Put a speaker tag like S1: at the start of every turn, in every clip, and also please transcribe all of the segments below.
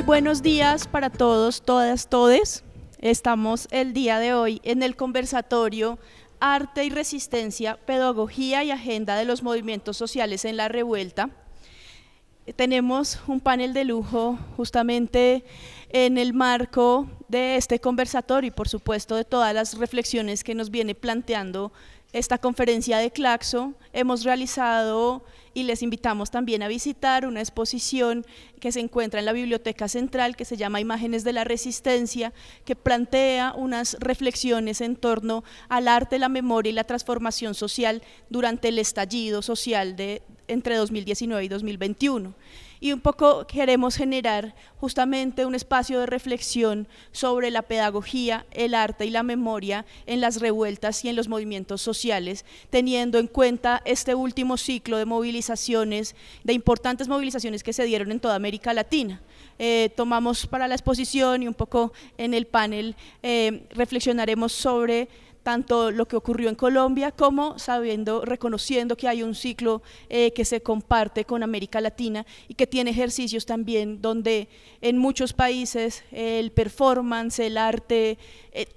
S1: buenos días para todos, todas, todes. Estamos el día de hoy en el conversatorio Arte y Resistencia, Pedagogía y Agenda de los Movimientos Sociales en la Revuelta. Tenemos un panel de lujo justamente en el marco de este conversatorio y por supuesto de todas las reflexiones que nos viene planteando esta conferencia de Claxo. Hemos realizado y les invitamos también a visitar una exposición que se encuentra en la Biblioteca Central que se llama Imágenes de la Resistencia, que plantea unas reflexiones en torno al arte, la memoria y la transformación social durante el estallido social de entre 2019 y 2021. Y un poco queremos generar justamente un espacio de reflexión sobre la pedagogía, el arte y la memoria en las revueltas y en los movimientos sociales, teniendo en cuenta este último ciclo de movilizaciones, de importantes movilizaciones que se dieron en toda América Latina. Tomamos para la exposición y un poco en el panel reflexionaremos sobre tanto lo que ocurrió en Colombia como reconociendo que hay un ciclo que se comparte con América Latina y que tiene ejercicios también donde en muchos países el performance, el arte,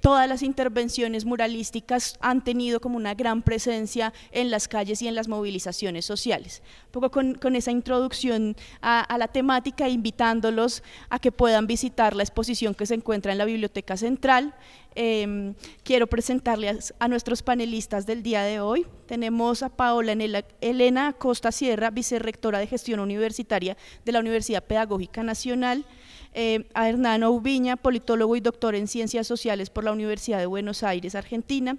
S1: todas las intervenciones muralísticas han tenido como una gran presencia en las calles y en las movilizaciones sociales. Un poco con esa introducción a la temática, invitándolos a que puedan visitar la exposición que se encuentra en la Biblioteca Central. Quiero presentarles a nuestros panelistas del día de hoy. Tenemos a Paola Elena Acosta Sierra, vicerrectora de Gestión Universitaria de la Universidad Pedagógica Nacional, a Hernán Oubiña, politólogo y doctor en Ciencias Sociales por la Universidad de Buenos Aires, Argentina,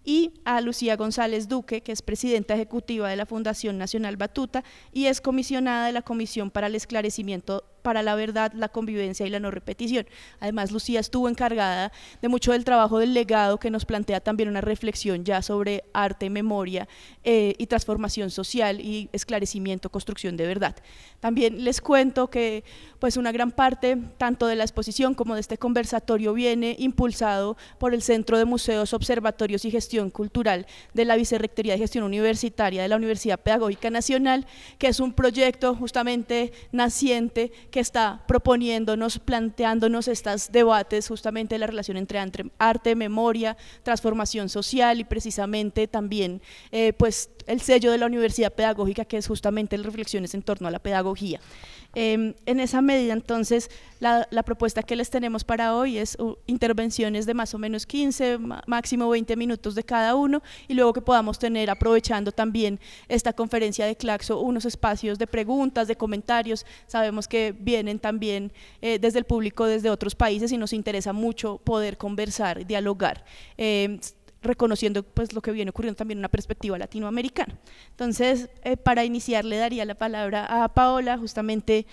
S1: y a Lucía González Duque, que es presidenta ejecutiva de la Fundación Nacional Batuta y es comisionada de la Comisión para el Esclarecimiento para la Verdad, la Convivencia y la No Repetición. Además, Lucía estuvo encargada de mucho del trabajo del legado, que nos plantea también una reflexión ya sobre arte, memoria y transformación social y esclarecimiento, construcción de verdad. También les cuento que pues una gran parte tanto de la exposición como de este conversatorio viene impulsado por el Centro de Museos, Observatorios y Gestión Cultural de la Vicerrectoría de Gestión Universitaria de la Universidad Pedagógica Nacional, que es un proyecto justamente naciente que está proponiéndonos, planteándonos estos debates justamente de la relación entre arte, memoria, transformación social y precisamente también pues el sello de la Universidad Pedagógica, que es justamente las reflexiones en torno a la pedagogía. En esa medida, entonces, la propuesta que les tenemos para hoy es intervenciones de más o menos 15, máximo 20 minutos de cada uno, y luego que podamos tener, aprovechando también esta conferencia de Claxo, unos espacios de preguntas, de comentarios. Sabemos que vienen también desde el público, desde otros países, y nos interesa mucho poder conversar, dialogar, reconociendo pues lo que viene ocurriendo también en una perspectiva latinoamericana. Entonces, para iniciar le daría la palabra a Paola, justamente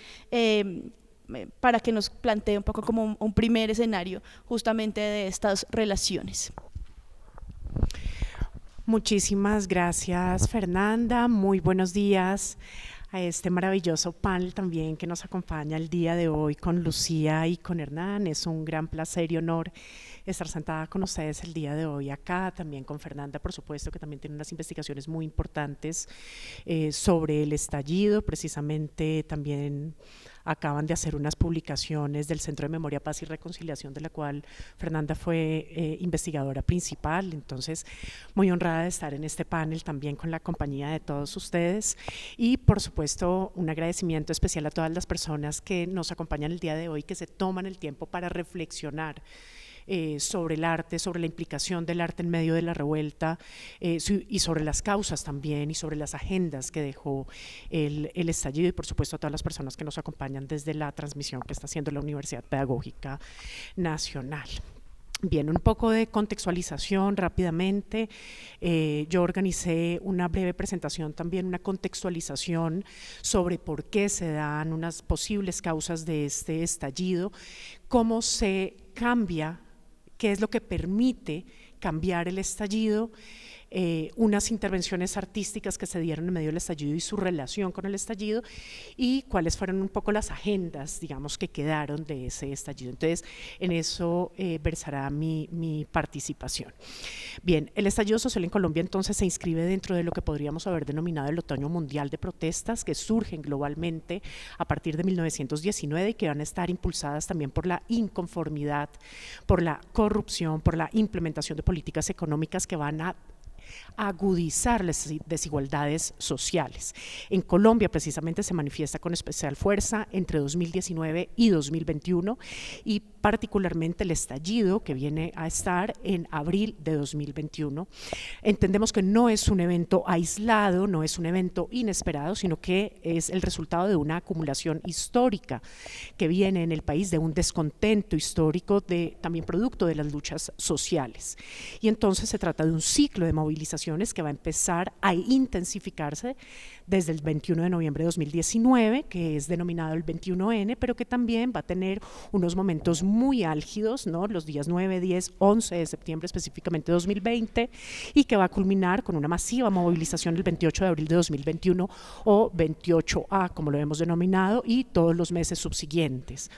S1: para que nos plantee un poco como un primer escenario justamente de estas relaciones.
S2: Muchísimas gracias, Fernanda. Muy buenos días a este maravilloso panel también que nos acompaña el día de hoy con Lucía y con Hernán. Es un gran placer y honor estar sentada con ustedes el día de hoy acá, también con Fernanda, por supuesto, que también tiene unas investigaciones muy importantes sobre el estallido. Precisamente también acaban de hacer unas publicaciones del Centro de Memoria, Paz y Reconciliación, de la cual Fernanda fue investigadora principal. Entonces, muy honrada de estar en este panel también con la compañía de todos ustedes, y por supuesto un agradecimiento especial a todas las personas que nos acompañan el día de hoy, que se toman el tiempo para reflexionar sobre el arte, sobre la implicación del arte en medio de la revuelta, y sobre las causas también, y sobre las agendas que dejó el estallido, y por supuesto a todas las personas que nos acompañan desde la transmisión que está haciendo la Universidad Pedagógica Nacional. Bien, un poco de contextualización rápidamente. Yo organicé una breve presentación, también una contextualización sobre por qué se dan unas posibles causas de este estallido, cómo se cambia, qué es lo que permite cambiar el estallido, unas intervenciones artísticas que se dieron en medio del estallido y su relación con el estallido, y cuáles fueron un poco las agendas, digamos, que quedaron de ese estallido. Entonces, en eso versará mi participación. Bien, el estallido social en Colombia entonces se inscribe dentro de lo que podríamos haber denominado el otoño mundial de protestas que surgen globalmente a partir de 1919 y que van a estar impulsadas también por la inconformidad, por la corrupción, por la implementación de políticas económicas que van a agudizar las desigualdades sociales. En Colombia precisamente se manifiesta con especial fuerza entre 2019 y 2021 y particularmente el estallido que viene a estar en abril de 2021. Entendemos que no es un evento aislado, no es un evento inesperado, sino que es el resultado de una acumulación histórica que viene en el país, de un descontento histórico, también producto de las luchas sociales. Y entonces se trata de un ciclo de movilizaciones que va a empezar a intensificarse desde el 21 de noviembre de 2019, que es denominado el 21N, pero que también va a tener unos momentos muy álgidos, ¿no? Los días 9, 10, 11 de septiembre específicamente de 2020, y que va a culminar con una masiva movilización el 28 de abril de 2021 o 28A, como lo hemos denominado, y todos los meses subsiguientes.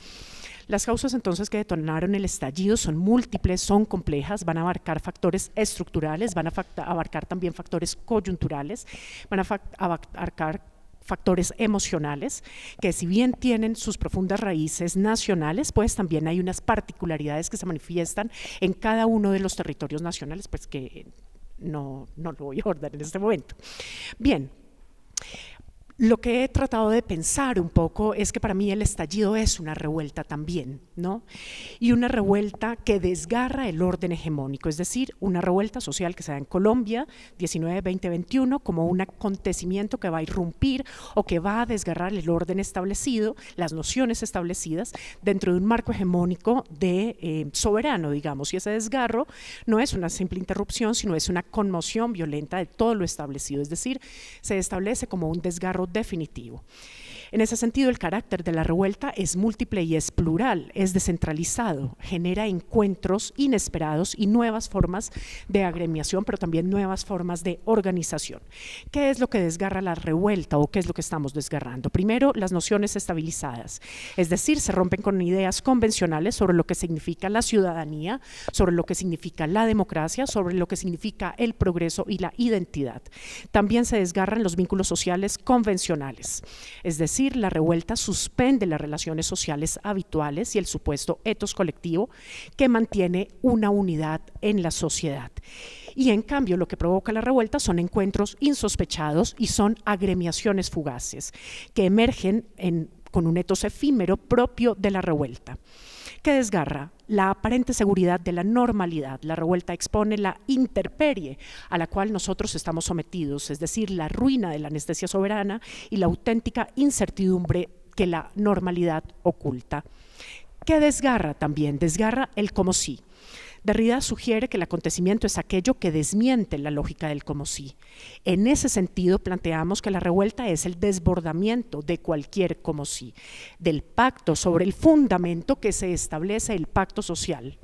S2: Las causas entonces que detonaron el estallido son múltiples, son complejas, van a abarcar factores estructurales, van a abarcar también factores coyunturales, van a abarcar factores emocionales, que si bien tienen sus profundas raíces nacionales, pues también hay unas particularidades que se manifiestan en cada uno de los territorios nacionales, pues que no lo voy a abordar en este momento. Bien. Lo que he tratado de pensar un poco es que para mí el estallido es una revuelta también, ¿no? Y una revuelta que desgarra el orden hegemónico, es decir, una revuelta social que se da en Colombia 19, 20, 21 como un acontecimiento que va a irrumpir o que va a desgarrar el orden establecido, las nociones establecidas dentro de un marco hegemónico de soberano, digamos, y ese desgarro no es una simple interrupción, sino es una conmoción violenta de todo lo establecido, es decir, se establece como un desgarro definitivo. En ese sentido, el carácter de la revuelta es múltiple y es plural, es descentralizado, genera encuentros inesperados y nuevas formas de agremiación, pero también nuevas formas de organización. ¿Qué es lo que desgarra la revuelta o qué es lo que estamos desgarrando? Primero, las nociones estabilizadas, es decir, se rompen con ideas convencionales sobre lo que significa la ciudadanía, sobre lo que significa la democracia, sobre lo que significa el progreso y la identidad. También se desgarran los vínculos sociales convencionales, es decir, la revuelta suspende las relaciones sociales habituales y el supuesto etos colectivo que mantiene una unidad en la sociedad. Y en cambio lo que provoca la revuelta son encuentros insospechados y son agremiaciones fugaces que emergen con un etos efímero propio de la revuelta. ¿Qué desgarra? La aparente seguridad de la normalidad. La revuelta expone la intemperie a la cual nosotros estamos sometidos, es decir, la ruina de la anestesia soberana y la auténtica incertidumbre que la normalidad oculta. ¿Qué desgarra también? Desgarra el como si. Derrida sugiere que el acontecimiento es aquello que desmiente la lógica del como si. En ese sentido, planteamos que la revuelta es el desbordamiento de cualquier como si, del pacto sobre el fundamento que se establece el pacto social.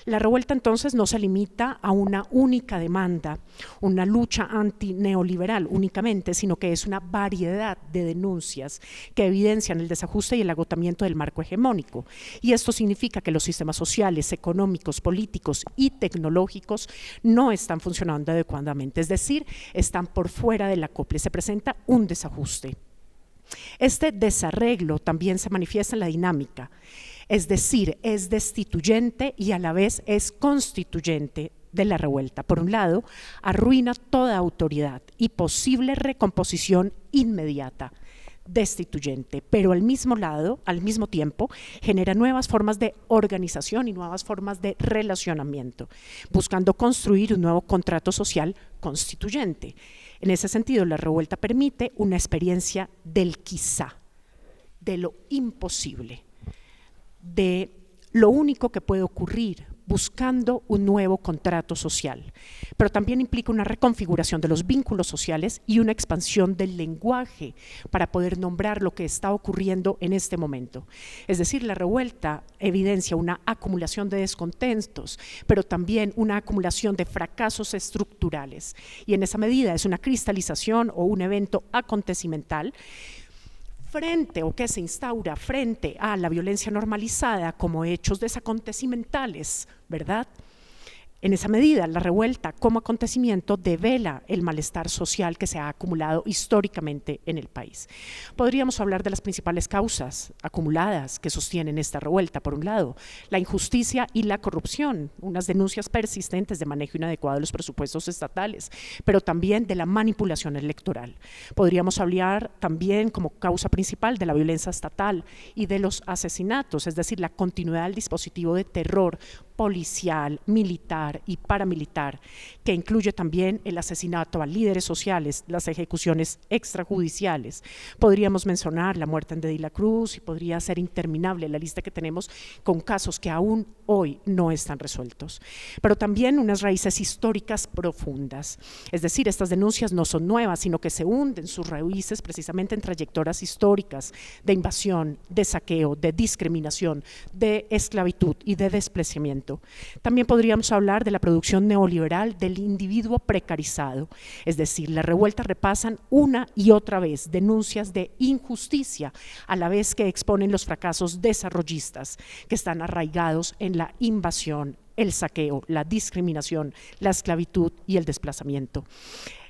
S2: La revuelta entonces no se limita a una única demanda, una lucha antineoliberal únicamente, sino que es una variedad de denuncias que evidencian el desajuste y el agotamiento del marco hegemónico. Y esto significa que los sistemas sociales, económicos, políticos y tecnológicos no están funcionando adecuadamente, es decir, están por fuera del acople, se presenta un desajuste. Este desarreglo también se manifiesta en la dinámica, es decir, es destituyente y a la vez es constituyente de la revuelta. Por un lado, arruina toda autoridad y posible recomposición inmediata, destituyente, pero al mismo tiempo, genera nuevas formas de organización y nuevas formas de relacionamiento, buscando construir un nuevo contrato social constituyente. En ese sentido, la revuelta permite una experiencia del quizá, de lo imposible, de lo único que puede ocurrir, buscando un nuevo contrato social, pero también implica una reconfiguración de los vínculos sociales y una expansión del lenguaje para poder nombrar lo que está ocurriendo en este momento. Es decir, la revuelta evidencia una acumulación de descontentos, pero también una acumulación de fracasos estructurales, y en esa medida es una cristalización o un evento acontecimental frente o que se instaura frente a la violencia normalizada como hechos desacontecimentales, ¿verdad? En esa medida, la revuelta como acontecimiento devela el malestar social que se ha acumulado históricamente en el país. Podríamos hablar de las principales causas acumuladas que sostienen esta revuelta. Por un lado, la injusticia y la corrupción, unas denuncias persistentes de manejo inadecuado de los presupuestos estatales, pero también de la manipulación electoral. Podríamos hablar también como causa principal de la violencia estatal y de los asesinatos, es decir, la continuidad del dispositivo de terror policial, militar y paramilitar, que incluye también el asesinato a líderes sociales, las ejecuciones extrajudiciales. Podríamos mencionar la muerte de la Cruz y podría ser interminable la lista que tenemos con casos que aún hoy no están resueltos. Pero también unas raíces históricas profundas, es decir, estas denuncias no son nuevas, sino que se hunden sus raíces precisamente en trayectorias históricas de invasión, de saqueo, de discriminación, de esclavitud y de despreciamiento. También podríamos hablar de la producción neoliberal del individuo precarizado, es decir, las revueltas repasan una y otra vez denuncias de injusticia, a la vez que exponen los fracasos desarrollistas que están arraigados en la invasión, el saqueo, la discriminación, la esclavitud y el desplazamiento.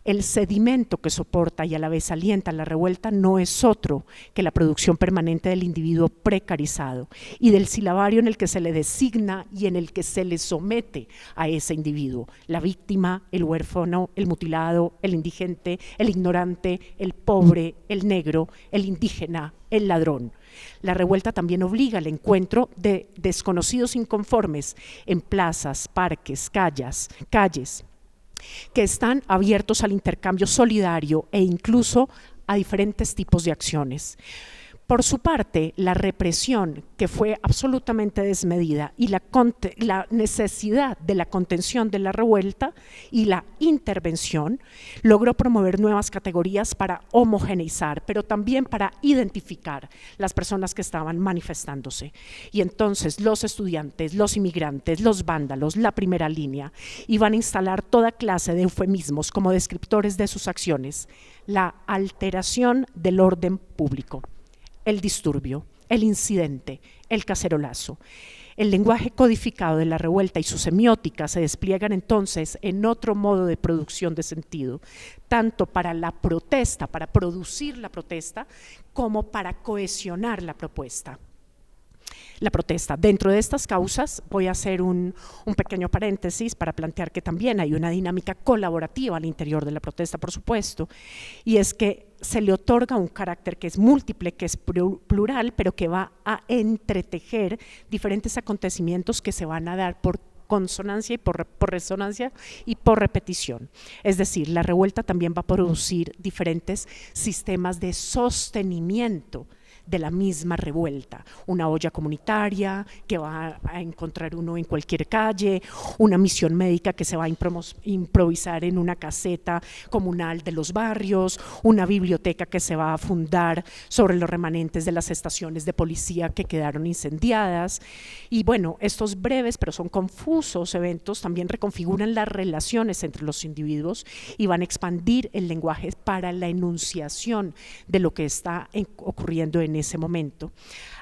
S2: El sedimento que soporta y a la vez alienta la revuelta no es otro que la producción permanente del individuo precarizado y del silabario en el que se le designa y en el que se le somete a ese individuo: la víctima, el huérfano, el mutilado, el indigente, el ignorante, el pobre, el negro, el indígena, el ladrón. La revuelta también obliga al encuentro de desconocidos inconformes en plazas, parques, calles, que están abiertos al intercambio solidario e incluso a diferentes tipos de acciones. Por su parte, la represión, que fue absolutamente desmedida, y la necesidad de la contención de la revuelta y la intervención, logró promover nuevas categorías para homogeneizar, pero también para identificar las personas que estaban manifestándose. Y entonces los estudiantes, los inmigrantes, los vándalos, la primera línea, iban a instalar toda clase de eufemismos como descriptores de sus acciones: la alteración del orden público, el disturbio, el incidente, el cacerolazo. El lenguaje codificado de la revuelta y su semiótica se despliegan entonces en otro modo de producción de sentido, tanto para la protesta, para producir la protesta, como para cohesionar la propuesta. La protesta. Dentro de estas causas voy a hacer un pequeño paréntesis para plantear que también hay una dinámica colaborativa al interior de la protesta, por supuesto, y es que se le otorga un carácter que es múltiple, que es plural, pero que va a entretejer diferentes acontecimientos que se van a dar por consonancia y por resonancia y por repetición. Es decir, la revuelta también va a producir diferentes sistemas de sostenimiento de la misma revuelta: una olla comunitaria que va a encontrar uno en cualquier calle, una misión médica que se va a improvisar en una caseta comunal de los barrios, una biblioteca que se va a fundar sobre los remanentes de las estaciones de policía que quedaron incendiadas. Y bueno, estos breves pero son confusos eventos también reconfiguran las relaciones entre los individuos y van a expandir el lenguaje para la enunciación de lo que está ocurriendo en ese momento.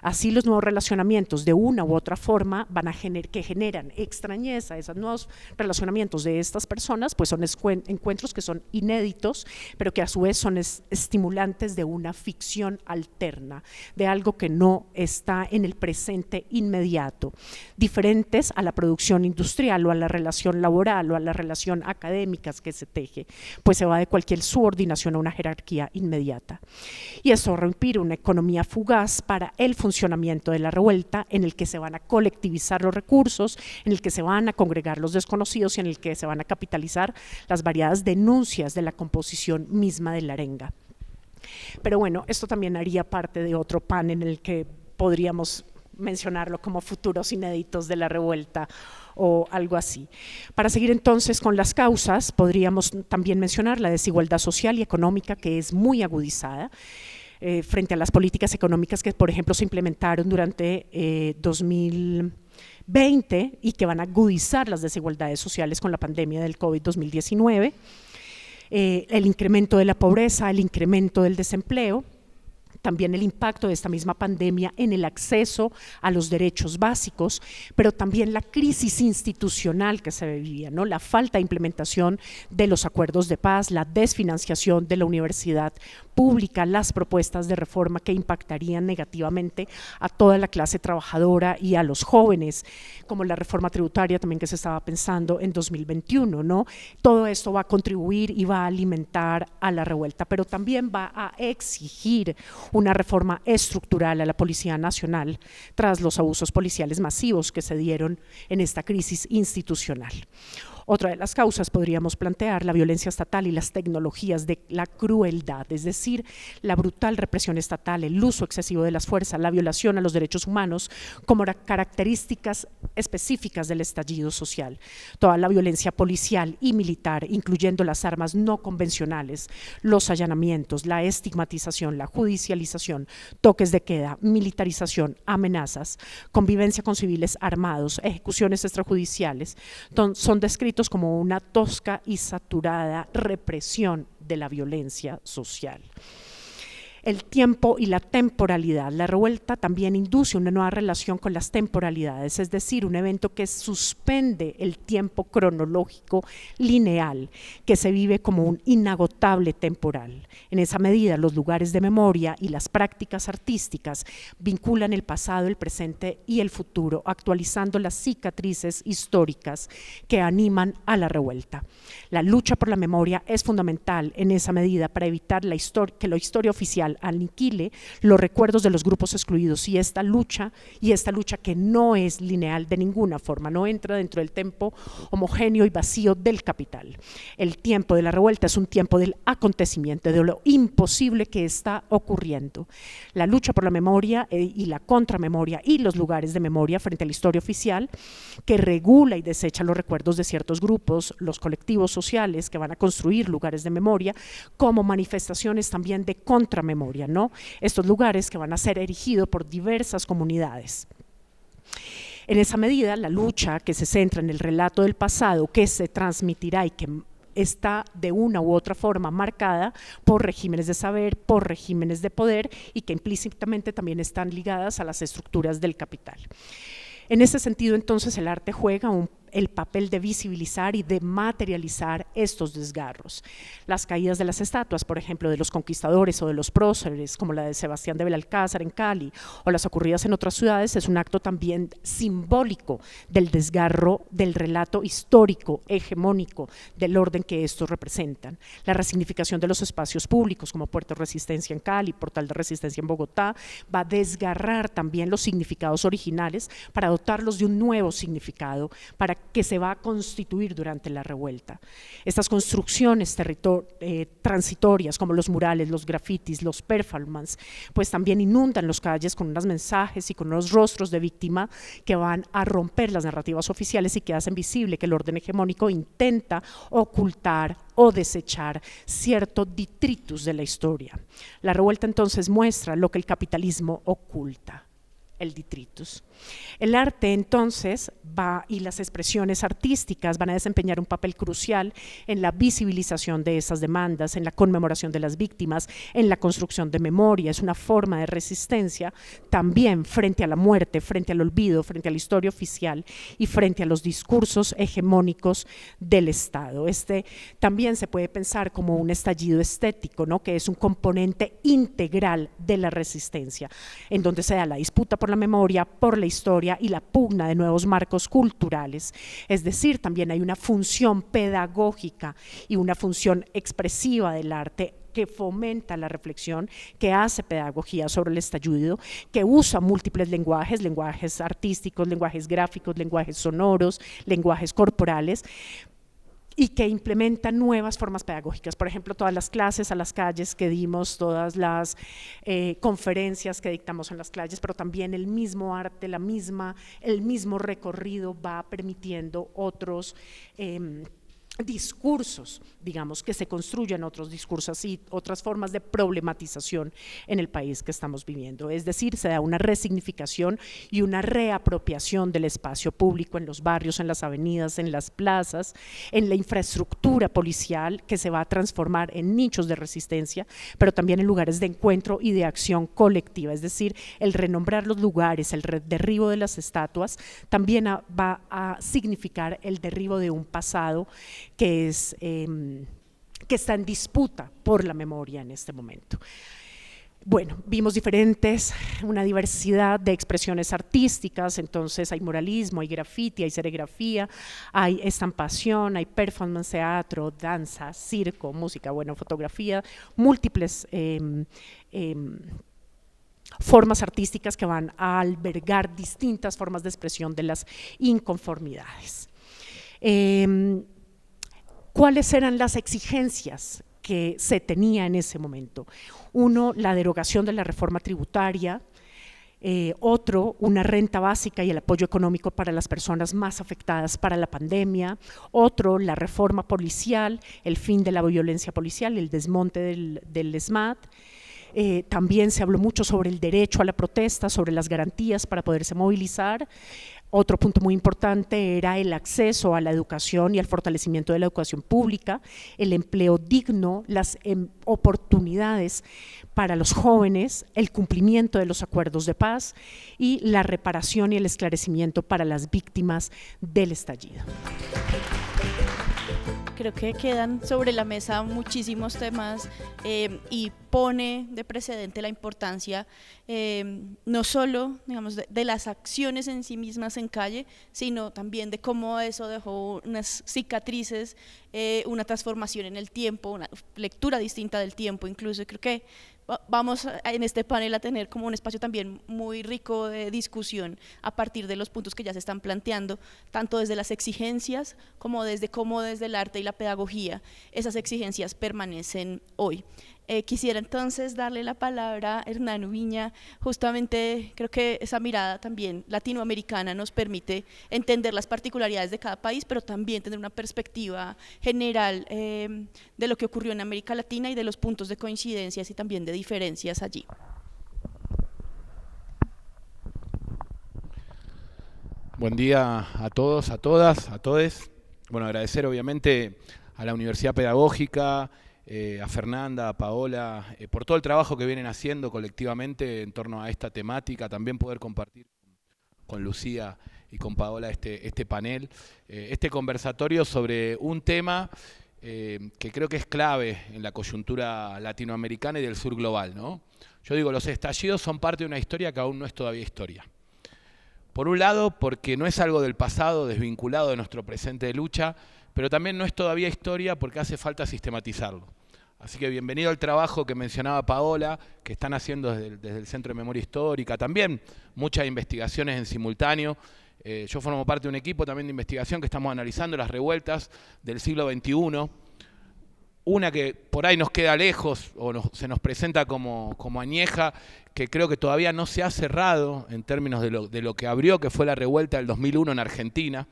S2: Así, los nuevos relacionamientos de una u otra forma van a generan extrañeza. Esos nuevos relacionamientos de estas personas pues son encuentros que son inéditos, pero que a su vez son estimulantes de una ficción alterna, de algo que no está en el presente inmediato, diferentes a la producción industrial o a la relación laboral o a la relación académica que se teje, pues se va de cualquier subordinación a una jerarquía inmediata. Y eso rompe una economía fugaz para el funcionamiento de la revuelta, en el que se van a colectivizar los recursos, en el que se van a congregar los desconocidos y en el que se van a capitalizar las variadas denuncias de la composición misma de la arenga. Pero bueno, esto también haría parte de otro pan en el que podríamos mencionarlo como futuros inéditos de la revuelta o algo así. Para seguir entonces con las causas, podríamos también mencionar la desigualdad social y económica, que es muy agudizada frente a las políticas económicas que, por ejemplo, se implementaron durante 2020 y que van a agudizar las desigualdades sociales con la pandemia del COVID-2019, el incremento de la pobreza, el incremento del desempleo, también el impacto de esta misma pandemia en el acceso a los derechos básicos, pero también la crisis institucional que se vivía, ¿no? La falta de implementación de los acuerdos de paz, la desfinanciación de la universidad pública, las propuestas de reforma que impactarían negativamente a toda la clase trabajadora y a los jóvenes, como la reforma tributaria también que se estaba pensando en 2021, ¿no? Todo esto va a contribuir y va a alimentar a la revuelta, pero también va a exigir una reforma estructural a la Policía Nacional tras los abusos policiales masivos que se dieron en esta crisis institucional. Otra de las causas podríamos plantear la violencia estatal y las tecnologías de la crueldad, es decir, la brutal represión estatal, el uso excesivo de las fuerzas, la violación a los derechos humanos como características específicas del estallido social. Toda la violencia policial y militar, incluyendo las armas no convencionales, los allanamientos, la estigmatización, la judicialización, toques de queda, militarización, amenazas, convivencia con civiles armados, ejecuciones extrajudiciales, son descritos como una tosca y saturada represión de la violencia social. El tiempo y la temporalidad. La revuelta también induce una nueva relación con las temporalidades, es decir, un evento que suspende el tiempo cronológico lineal, que se vive como un inagotable temporal. En esa medida, los lugares de memoria y las prácticas artísticas vinculan el pasado, el presente y el futuro, actualizando las cicatrices históricas que animan a la revuelta. La lucha por la memoria es fundamental en esa medida para evitar que la historia oficial aniquile los recuerdos de los grupos excluidos, y esta lucha que no es lineal de ninguna forma, no entra dentro del tiempo homogéneo y vacío del capital. El tiempo de la revuelta es un tiempo del acontecimiento, de lo imposible que está ocurriendo. La lucha por la memoria y la contramemoria y los lugares de memoria frente a la historia oficial, que regula y desecha los recuerdos de ciertos grupos, los colectivos sociales que van a construir lugares de memoria como manifestaciones también de contramemoria, ¿no? Estos lugares que van a ser erigidos por diversas comunidades. En esa medida, la lucha que se centra en el relato del pasado que se transmitirá y que está de una u otra forma marcada por regímenes de saber, por regímenes de poder, y que implícitamente también están ligadas a las estructuras del capital. En ese sentido, entonces, el arte juega el papel de visibilizar y de materializar estos desgarros. Las caídas de las estatuas, por ejemplo, de los conquistadores o de los próceres, como la de Sebastián de Belalcázar en Cali, o las ocurridas en otras ciudades, es un acto también simbólico del desgarro del relato histórico, hegemónico, del orden que estos representan. La resignificación de los espacios públicos, como Puerto Resistencia en Cali, Portal de Resistencia en Bogotá, va a desgarrar también los significados originales para dotarlos de un nuevo significado, para que se va a constituir durante la revuelta. Estas construcciones transitorias, como los murales, los grafitis, los performances, pues también inundan los calles con unos mensajes y con unos rostros de víctima que van a romper las narrativas oficiales y que hacen visible que el orden hegemónico intenta ocultar o desechar cierto detritus de la historia. La revuelta entonces muestra lo que el capitalismo oculta, el detritus. El arte entonces y las expresiones artísticas van a desempeñar un papel crucial en la visibilización de esas demandas, en la conmemoración de las víctimas, en la construcción de memoria. Es una forma de resistencia también frente a la muerte, frente al olvido, frente a la historia oficial y frente a los discursos hegemónicos del Estado. Este también se puede pensar como un estallido estético, ¿no? Que es un componente integral de la resistencia, en donde se da la disputa por la memoria, por la historia y la pugna de nuevos marcos culturales. Es decir, también hay una función pedagógica y una función expresiva del arte que fomenta la reflexión, que hace pedagogía sobre el estallido, que usa múltiples lenguajes artísticos, lenguajes gráficos, lenguajes sonoros, lenguajes corporales, y que implementa nuevas formas pedagógicas. Por ejemplo, todas las clases a las calles que dimos, todas las conferencias que dictamos en las calles, pero también el mismo arte, el mismo recorrido va permitiendo otros discursos, digamos, que se construyen otros discursos y otras formas de problematización en el país que estamos viviendo. Es decir, se da una resignificación y una reapropiación del espacio público en los barrios, en las avenidas, en las plazas, en la infraestructura policial que se va a transformar en nichos de resistencia, pero también en lugares de encuentro y de acción colectiva. Es decir, el renombrar los lugares, el derribo de las estatuas, también va a significar el derribo de un pasado que está en disputa por la memoria en este momento. Bueno, vimos una diversidad de expresiones artísticas, entonces hay muralismo, hay graffiti, hay serigrafía, hay estampación, hay performance, teatro, danza, circo, música, bueno, fotografía, múltiples formas artísticas que van a albergar distintas formas de expresión de las inconformidades. ¿Cuáles eran las exigencias que se tenía en ese momento? Uno, la derogación de la reforma tributaria, otro, una renta básica y el apoyo económico para las personas más afectadas para la pandemia, otro, la reforma policial, el fin de la violencia policial, el desmonte del ESMAD. También se habló mucho sobre el derecho a la protesta, sobre las garantías para poderse movilizar. Otro punto muy importante era el acceso a la educación y al fortalecimiento de la educación pública, el empleo digno, las oportunidades para los jóvenes, el cumplimiento de los acuerdos de paz y la reparación y el esclarecimiento para las víctimas del estallido.
S1: Creo que quedan sobre la mesa muchísimos temas y pone de precedente la importancia no solo, digamos, de las acciones en sí mismas en calle, sino también de cómo eso dejó unas cicatrices, una transformación en el tiempo, una lectura distinta del tiempo incluso. Creo que vamos en este panel a tener como un espacio también muy rico de discusión a partir de los puntos que ya se están planteando, tanto desde las exigencias como desde cómo desde el arte y la pedagogía esas exigencias permanecen hoy. Quisiera entonces darle la palabra a Hernán Ubiña. Justamente creo que esa mirada también latinoamericana nos permite entender las particularidades de cada país, pero también tener una perspectiva general de lo que ocurrió en América Latina y de los puntos de coincidencias y también de diferencias allí.
S3: Buen día a todos, a todas, a todes. Bueno, agradecer obviamente a la Universidad Pedagógica, a Fernanda, a Paola, por todo el trabajo que vienen haciendo colectivamente en torno a esta temática, también poder compartir con Lucía y con Paola este panel, este conversatorio sobre un tema que creo que es clave en la coyuntura latinoamericana y del sur global, ¿no? Yo digo, los estallidos son parte de una historia que aún no es todavía historia. Por un lado, porque no es algo del pasado desvinculado de nuestro presente de lucha, pero también no es todavía historia porque hace falta sistematizarlo. Así que bienvenido al trabajo que mencionaba Paola, que están haciendo desde el Centro de Memoria Histórica, también muchas investigaciones en simultáneo. Yo formo parte de un equipo también de investigación que estamos analizando las revueltas del siglo XXI, una que por ahí nos queda lejos o se nos presenta como añeja, que creo que todavía no se ha cerrado en términos de lo que abrió, que fue la revuelta del 2001 en Argentina.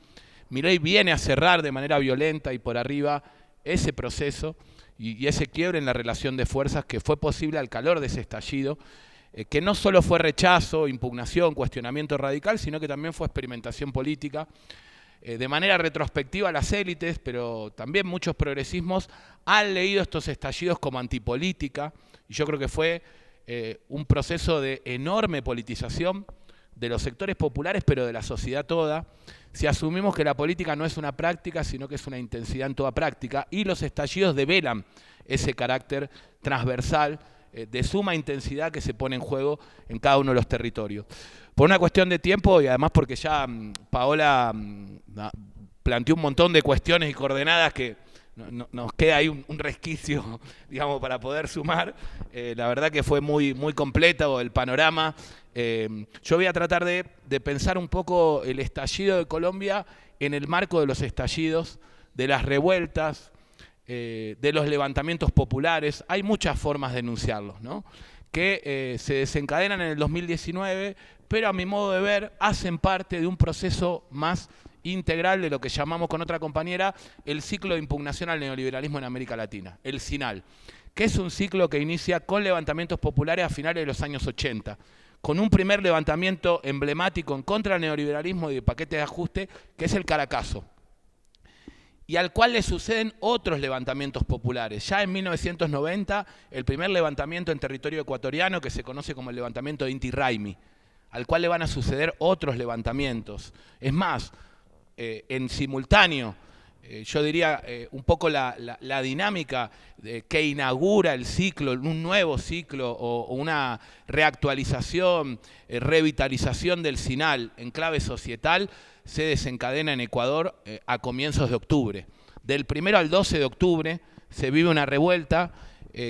S3: Milei viene a cerrar de manera violenta y por arriba ese proceso y ese quiebre en la relación de fuerzas que fue posible al calor de ese estallido, que no solo fue rechazo, impugnación, cuestionamiento radical, sino que también fue experimentación política. De manera retrospectiva las élites, pero también muchos progresismos han leído estos estallidos como antipolítica y yo creo que fue un proceso de enorme politización de los sectores populares, pero de la sociedad toda, si asumimos que la política no es una práctica, sino que es una intensidad en toda práctica, y los estallidos develan ese carácter transversal de suma intensidad que se pone en juego en cada uno de los territorios. Por una cuestión de tiempo y además porque ya Paola planteó un montón de cuestiones y coordenadas que nos queda ahí un resquicio, digamos, para poder sumar. La verdad que fue muy completo el panorama. Yo voy a tratar de pensar un poco el estallido de Colombia en el marco de los estallidos de las revueltas, de los levantamientos populares. Hay muchas formas de enunciarlos, ¿no? Que se desencadenan en el 2019, pero a mi modo de ver hacen parte de un proceso más integral de lo que llamamos con otra compañera el ciclo de impugnación al neoliberalismo en América Latina, el CINAL, que es un ciclo que inicia con levantamientos populares a finales de los años 80, con un primer levantamiento emblemático en contra del neoliberalismo y de paquete de ajuste, que es el Caracazo, y al cual le suceden otros levantamientos populares. Ya en 1990, el primer levantamiento en territorio ecuatoriano, que se conoce como el levantamiento de Inti Raymi, al cual le van a suceder otros levantamientos. Es más, en simultáneo, yo diría un poco la dinámica que inaugura el ciclo, un nuevo ciclo o una reactualización, revitalización del CINAL en clave societal, se desencadena en Ecuador a comienzos de octubre. Del 1 al 12 de octubre se vive una revuelta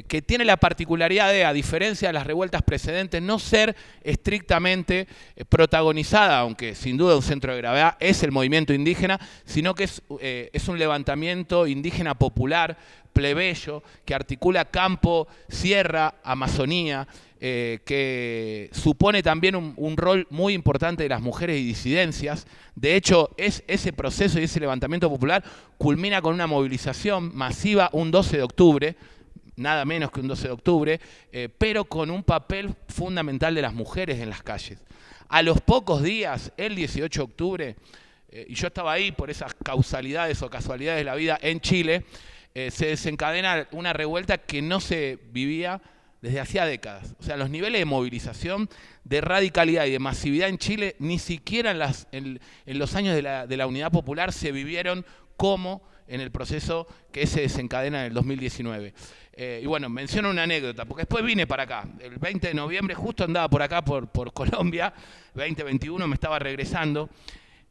S3: que tiene la particularidad de, a diferencia de las revueltas precedentes, no ser estrictamente protagonizada, aunque sin duda un centro de gravedad es el movimiento indígena, sino que es un levantamiento indígena popular, plebeyo, que articula campo, sierra, Amazonía, que supone también un rol muy importante de las mujeres y disidencias. De hecho, ese proceso y ese levantamiento popular culmina con una movilización masiva un 12 de octubre, nada menos que un 12 de octubre, pero con un papel fundamental de las mujeres en las calles. A los pocos días, el 18 de octubre, y yo estaba ahí por esas causalidades o casualidades de la vida en Chile, se desencadena una revuelta que no se vivía desde hacía décadas. O sea, los niveles de movilización, de radicalidad y de masividad en Chile, ni siquiera en los años de la Unidad Popular se vivieron como en el proceso que se desencadena en el 2019. Y bueno, menciono una anécdota, porque después vine para acá. El 20 de noviembre justo andaba por acá, por Colombia, 2021, me estaba regresando.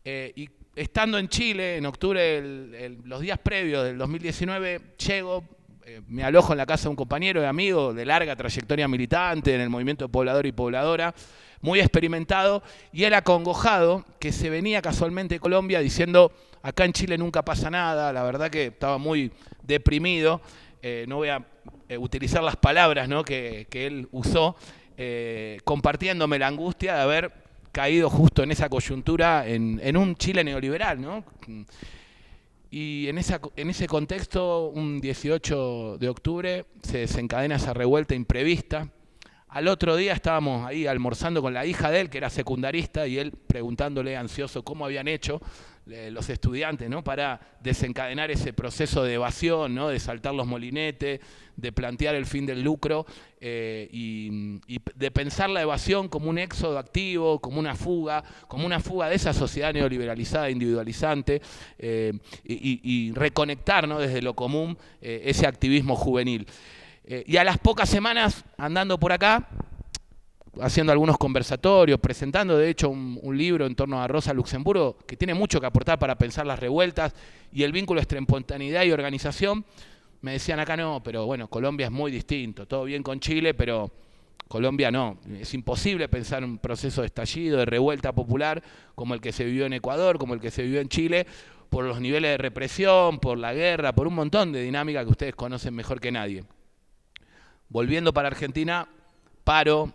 S3: Y estando en Chile, en octubre, los días previos del 2019, llego, me alojo en la casa de un compañero y amigo de larga trayectoria militante en el movimiento de poblador y pobladora, muy experimentado, y él acongojado, que se venía casualmente de Colombia diciendo, acá en Chile nunca pasa nada, la verdad que estaba muy deprimido, no voy a utilizar las palabras, ¿no?, que él usó, compartiéndome la angustia de haber caído justo en esa coyuntura en un Chile neoliberal, ¿no? Y en ese contexto, un 18 de octubre, se desencadena esa revuelta imprevista. Al otro día estábamos ahí almorzando con la hija de él, que era secundarista, y él preguntándole ansioso cómo habían hecho los estudiantes, ¿no?, para desencadenar ese proceso de evasión, ¿no?, de saltar los molinetes, de plantear el fin del lucro y de pensar la evasión como un éxodo activo, como una fuga de esa sociedad neoliberalizada, individualizante, y reconectar, ¿no?, desde lo común ese activismo juvenil. Y a las pocas semanas, andando por acá, haciendo algunos conversatorios, presentando de hecho un libro en torno a Rosa Luxemburgo, que tiene mucho que aportar para pensar las revueltas y el vínculo entre espontaneidad y organización, me decían acá no, pero bueno, Colombia es muy distinto, todo bien con Chile, pero Colombia no. Es imposible pensar un proceso de estallido, de revuelta popular, como el que se vivió en Ecuador, como el que se vivió en Chile, por los niveles de represión, por la guerra, por un montón de dinámicas que ustedes conocen mejor que nadie. Volviendo para Argentina, paro,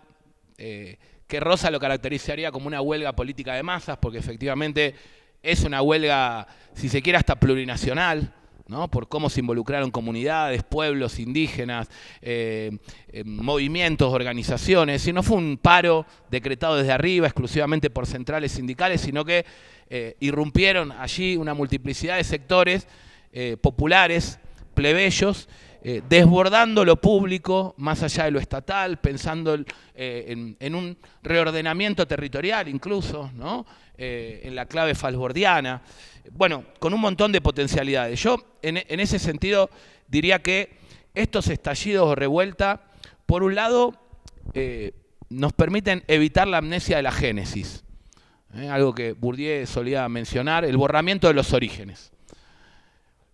S3: que Rosa lo caracterizaría como una huelga política de masas, porque efectivamente es una huelga, si se quiere, hasta plurinacional, ¿no?, por cómo se involucraron comunidades, pueblos indígenas, movimientos, organizaciones. Y no fue un paro decretado desde arriba exclusivamente por centrales sindicales, sino que irrumpieron allí una multiplicidad de sectores populares, plebeyos, desbordando lo público más allá de lo estatal, pensando en un reordenamiento territorial incluso, ¿no?, en la clave falsbordiana, bueno, con un montón de potencialidades. Yo en ese sentido diría que estos estallidos o revuelta, por un lado, nos permiten evitar la amnesia de la génesis, algo que Bourdieu solía mencionar, el borramiento de los orígenes.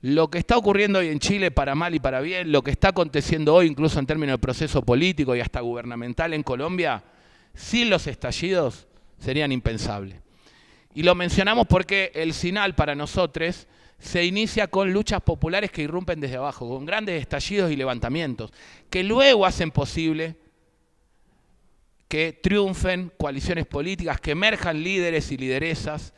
S3: Lo que está ocurriendo hoy en Chile, para mal y para bien, lo que está aconteciendo hoy, incluso en términos de proceso político y hasta gubernamental en Colombia, sin los estallidos serían impensables. Y lo mencionamos porque el CINAL para nosotros se inicia con luchas populares que irrumpen desde abajo, con grandes estallidos y levantamientos, que luego hacen posible que triunfen coaliciones políticas, que emerjan líderes y lideresas.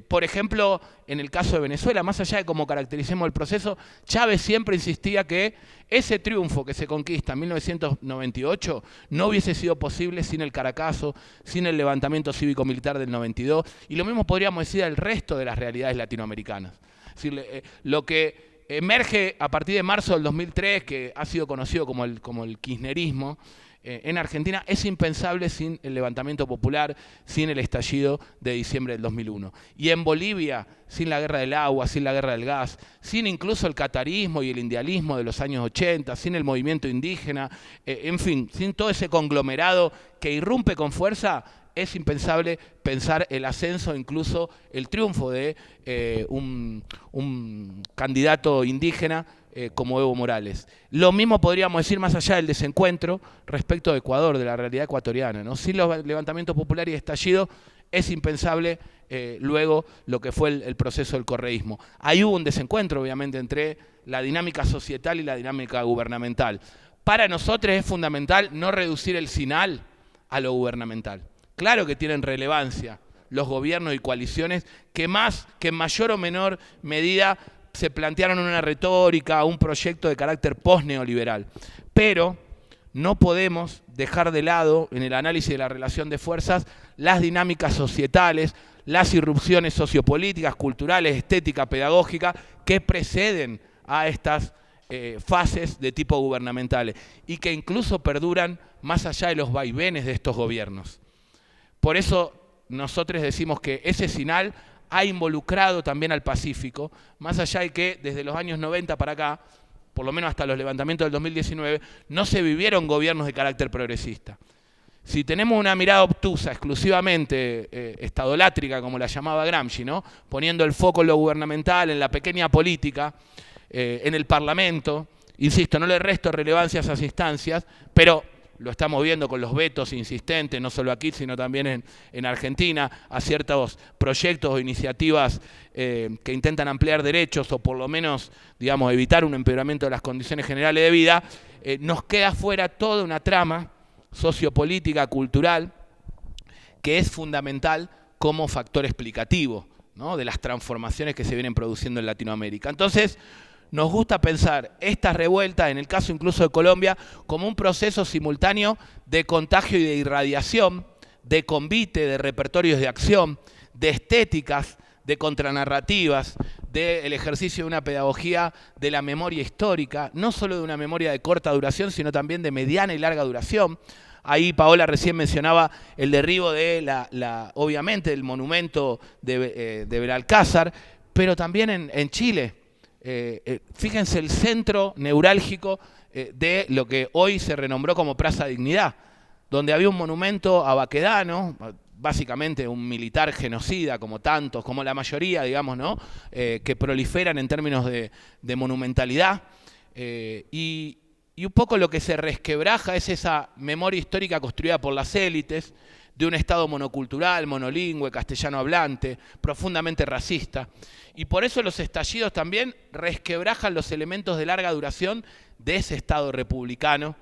S3: Por ejemplo, en el caso de Venezuela, más allá de cómo caractericemos el proceso, Chávez siempre insistía que ese triunfo que se conquista en 1998 no hubiese sido posible sin el Caracazo, sin el levantamiento cívico-militar del 92, y lo mismo podríamos decir del resto de las realidades latinoamericanas. Es decir, lo que emerge a partir de marzo del 2003, que ha sido conocido como el kirchnerismo, en Argentina es impensable sin el levantamiento popular, sin el estallido de diciembre del 2001. Y en Bolivia, sin la guerra del agua, sin la guerra del gas, sin incluso el catarismo y el indialismo de los años 80, sin el movimiento indígena, en fin, sin todo ese conglomerado que irrumpe con fuerza, es impensable pensar el ascenso, incluso el triunfo de un candidato indígena como Evo Morales. Lo mismo podríamos decir más allá del desencuentro respecto de Ecuador, de la realidad ecuatoriana, ¿no? Sin los levantamientos populares y estallido es impensable luego lo que fue el proceso del correísmo. Ahí hubo un desencuentro, obviamente, entre la dinámica societal y la dinámica gubernamental. Para nosotros es fundamental no reducir el SINAL a lo gubernamental. Claro que tienen relevancia los gobiernos y coaliciones que en mayor o menor medida se plantearon una retórica, un proyecto de carácter post-neoliberal. Pero no podemos dejar de lado, en el análisis de la relación de fuerzas, las dinámicas societales, las irrupciones sociopolíticas, culturales, estéticas, pedagógicas, que preceden a estas fases de tipo gubernamentales y que incluso perduran más allá de los vaivenes de estos gobiernos. Por eso nosotros decimos que ese SINAL ha involucrado también al Pacífico, más allá de que desde los años 90 para acá, por lo menos hasta los levantamientos del 2019, no se vivieron gobiernos de carácter progresista. Si tenemos una mirada obtusa, exclusivamente estadolátrica, como la llamaba Gramsci, ¿no? Poniendo el foco en lo gubernamental, en la pequeña política, en el Parlamento, insisto, no le resto relevancia a esas instancias, pero lo estamos viendo con los vetos insistentes, no solo aquí, sino también en Argentina, a ciertos proyectos o iniciativas que intentan ampliar derechos o por lo menos, digamos, evitar un empeoramiento de las condiciones generales de vida, nos queda fuera toda una trama sociopolítica, cultural, que es fundamental como factor explicativo, ¿no?, de las transformaciones que se vienen produciendo en Latinoamérica. Entonces, nos gusta pensar estas revueltas, en el caso incluso de Colombia, como un proceso simultáneo de contagio y de irradiación, de convite, de repertorios de acción, de estéticas, de contranarrativas, del ejercicio de una pedagogía de la memoria histórica, no solo de una memoria de corta duración, sino también de mediana y larga duración. Ahí Paola recién mencionaba el derribo de obviamente, del monumento de Belalcázar, pero también en Chile. Fíjense el centro neurálgico de lo que hoy se renombró como Plaza Dignidad, donde había un monumento a Baquedano, básicamente un militar genocida, como tantos, como la mayoría, digamos, ¿no?, que proliferan en términos de monumentalidad, y un poco lo que se resquebraja es esa memoria histórica construida por las élites, de un Estado monocultural, monolingüe, castellano hablante, profundamente racista. Y por eso los estallidos también resquebrajan los elementos de larga duración de ese Estado republicano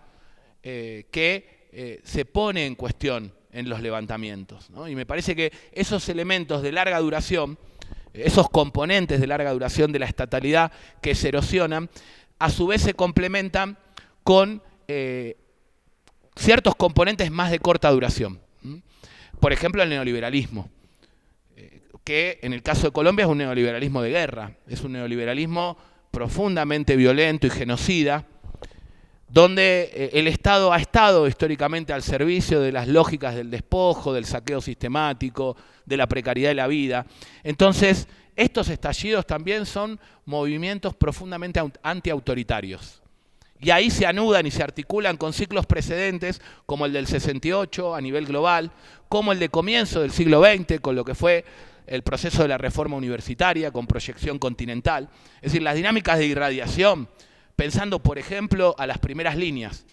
S3: que se pone en cuestión en los levantamientos, ¿no? Y me parece que esos elementos de larga duración, esos componentes de larga duración de la estatalidad que se erosionan, a su vez se complementan con ciertos componentes más de corta duración. Por ejemplo, el neoliberalismo, que en el caso de Colombia es un neoliberalismo de guerra, es un neoliberalismo profundamente violento y genocida, donde el Estado ha estado históricamente al servicio de las lógicas del despojo, del saqueo sistemático, de la precariedad de la vida. Entonces, estos estallidos también son movimientos profundamente antiautoritarios. Y ahí se anudan y se articulan con ciclos precedentes como el del 68 a nivel global, como el de comienzo del siglo XX, con lo que fue el proceso de la reforma universitaria, con proyección continental. Es decir, las dinámicas de irradiación, pensando, por ejemplo, a las primeras líneas,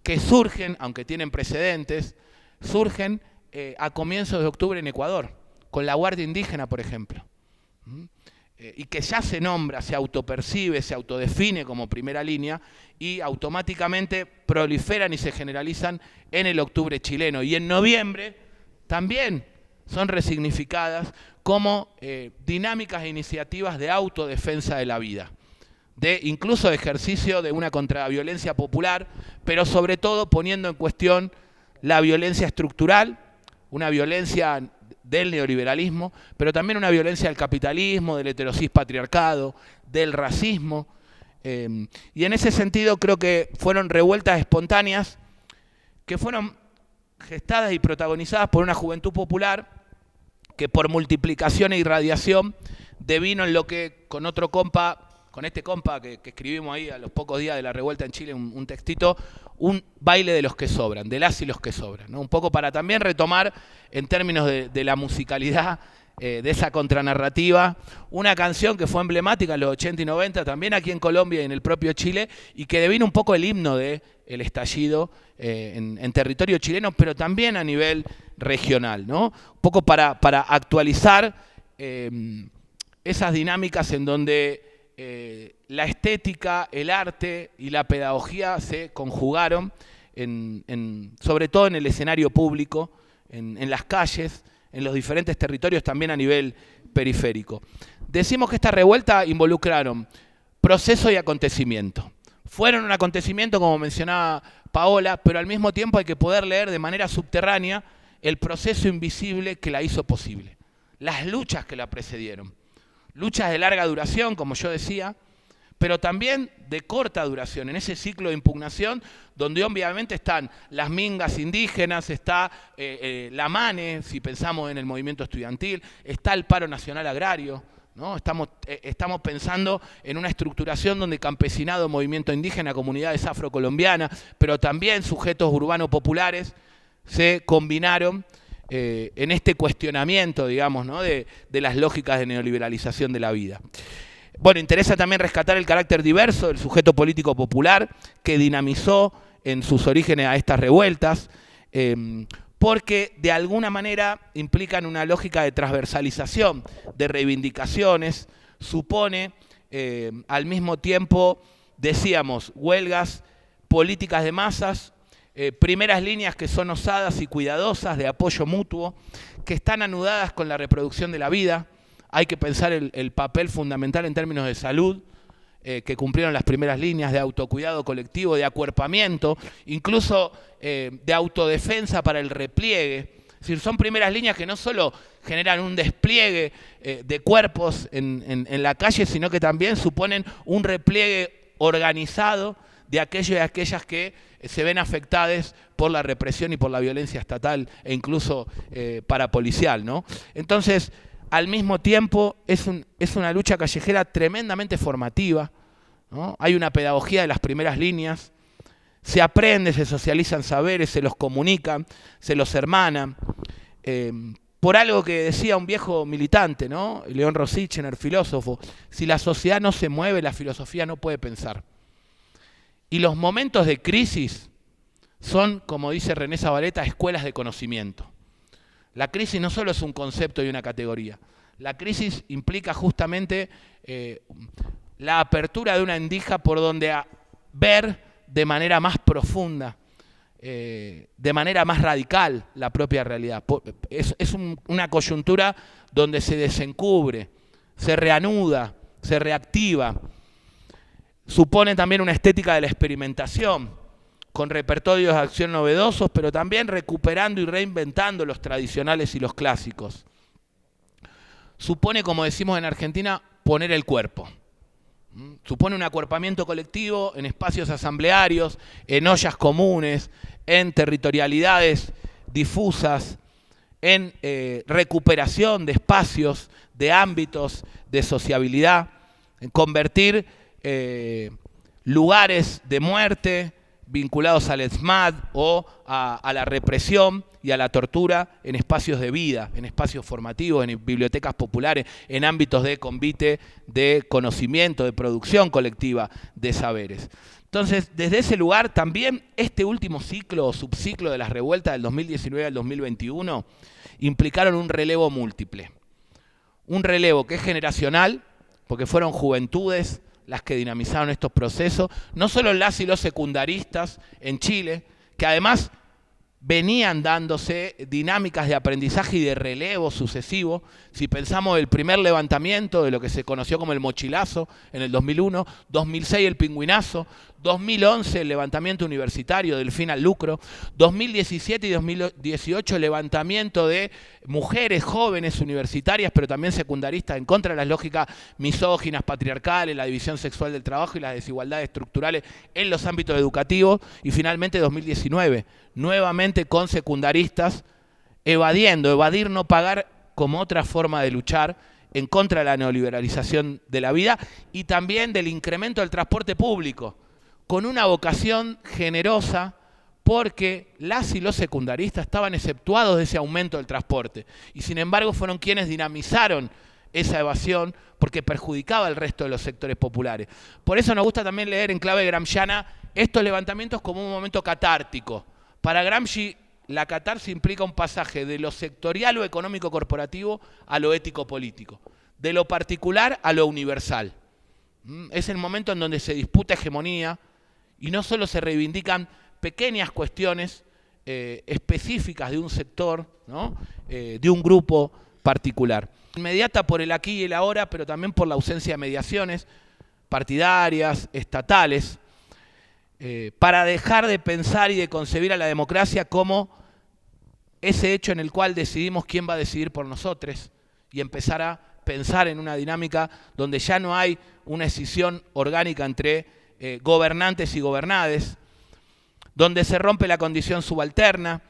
S3: que surgen, aunque tienen precedentes, surgen a comienzos de octubre en Ecuador, con la Guardia Indígena, por ejemplo. y que ya se nombra, se autopercibe, se autodefine como primera línea, y automáticamente proliferan y se generalizan en el octubre chileno. Y en noviembre también son resignificadas como dinámicas e iniciativas de autodefensa de la vida, de incluso ejercicio de una contraviolencia popular, pero sobre todo poniendo en cuestión la violencia estructural, una violencia del neoliberalismo, pero también una violencia del capitalismo, del heterosis patriarcado, del racismo. Y en ese sentido creo que fueron revueltas espontáneas que fueron gestadas y protagonizadas por una juventud popular que por multiplicación e irradiación devino en lo que con otro compa, con este compa que escribimos ahí a los pocos días de la revuelta en Chile, un textito, un baile de los que sobran, de las y los que sobran, ¿no? Un poco para también retomar en términos de la musicalidad de esa contranarrativa, una canción que fue emblemática en los 80 y 90, también aquí en Colombia y en el propio Chile, y que devino un poco el himno del estallido en territorio chileno, pero también a nivel regional, ¿no? Un poco para actualizar esas dinámicas en donde la estética, el arte y la pedagogía se conjugaron, sobre todo en el escenario público, en las calles, en los diferentes territorios, también a nivel periférico. Decimos que esta revuelta involucraron proceso y acontecimiento. Fueron un acontecimiento, como mencionaba Paola, pero al mismo tiempo hay que poder leer de manera subterránea el proceso invisible que la hizo posible, las luchas que la precedieron. Luchas de larga duración, como yo decía, pero también de corta duración, en ese ciclo de impugnación donde obviamente están las mingas indígenas, está la MANE, si pensamos en el movimiento estudiantil, está el paro nacional agrario, ¿no? Estamos pensando en una estructuración donde campesinado, movimiento indígena, comunidades afrocolombianas, pero también sujetos urbanos populares se combinaron en este cuestionamiento, digamos, ¿no? de las lógicas de neoliberalización de la vida. Bueno, interesa también rescatar el carácter diverso del sujeto político popular que dinamizó en sus orígenes a estas revueltas, porque de alguna manera implican una lógica de transversalización, de reivindicaciones, supone al mismo tiempo, decíamos, huelgas, políticas de masas, primeras líneas que son osadas y cuidadosas de apoyo mutuo, que están anudadas con la reproducción de la vida. Hay que pensar el papel fundamental en términos de salud que cumplieron las primeras líneas, de autocuidado colectivo, de acuerpamiento, incluso de autodefensa para el repliegue. Es decir, son primeras líneas que no solo generan un despliegue de cuerpos en la calle, sino que también suponen un repliegue organizado de aquellos y aquellas que se ven afectadas por la represión y por la violencia estatal e incluso parapolicial, ¿no? Entonces, al mismo tiempo, es una lucha callejera tremendamente formativa, ¿no? Hay una pedagogía de las primeras líneas, se aprende, se socializan saberes, se los comunican, se los hermanan. Por algo que decía un viejo militante, ¿no? León Rosichner, filósofo, si la sociedad no se mueve, la filosofía no puede pensar. Y los momentos de crisis son, como dice René Zabaleta, escuelas de conocimiento. La crisis no solo es un concepto y una categoría. La crisis implica justamente la apertura de una endija por donde ver de manera más profunda, de manera más radical la propia realidad. Es una coyuntura donde se desencubre, se reanuda, se reactiva. Supone también una estética de la experimentación, con repertorios de acción novedosos, pero también recuperando y reinventando los tradicionales y los clásicos. Supone, como decimos en Argentina, poner el cuerpo. Supone un acuerpamiento colectivo en espacios asamblearios, en ollas comunes, en territorialidades difusas, en recuperación de espacios, de ámbitos de sociabilidad, en convertir lugares de muerte vinculados al ESMAD o a la represión y a la tortura en espacios de vida, en espacios formativos, en bibliotecas populares, en ámbitos de convite, de conocimiento, de producción colectiva de saberes. Entonces, desde ese lugar también este último ciclo o subciclo de las revueltas del 2019 al 2021 implicaron un relevo múltiple. Un relevo que es generacional, porque fueron juventudes las que dinamizaron estos procesos, no solo las y los secundaristas en Chile, que además venían dándose dinámicas de aprendizaje y de relevo sucesivo. Si pensamos el primer levantamiento de lo que se conoció como el mochilazo en el 2001, 2006 el pingüinazo, 2011 el levantamiento universitario del fin al lucro, 2017 y 2018 el levantamiento de mujeres jóvenes universitarias, pero también secundaristas, en contra de las lógicas misóginas, patriarcales, la división sexual del trabajo y las desigualdades estructurales en los ámbitos educativos, y finalmente 2019, nuevamente con secundaristas evadir no pagar como otra forma de luchar en contra de la neoliberalización de la vida y también del incremento del transporte público, con una vocación generosa, porque las y los secundaristas estaban exceptuados de ese aumento del transporte y sin embargo fueron quienes dinamizaron esa evasión porque perjudicaba al resto de los sectores populares. Por eso nos gusta también leer en clave gramsciana estos levantamientos como un momento catártico. Para Gramsci, la catarsis implica un pasaje de lo sectorial o económico corporativo a lo ético político, de lo particular a lo universal. Es el momento en donde se disputa hegemonía y no solo se reivindican pequeñas cuestiones específicas de un sector, ¿no? De un grupo particular. Inmediata por el aquí y el ahora, pero también por la ausencia de mediaciones partidarias, estatales, para dejar de pensar y de concebir a la democracia como ese hecho en el cual decidimos quién va a decidir por nosotros y empezar a pensar en una dinámica donde ya no hay una decisión orgánica entre gobernantes y gobernades, donde se rompe la condición subalterna,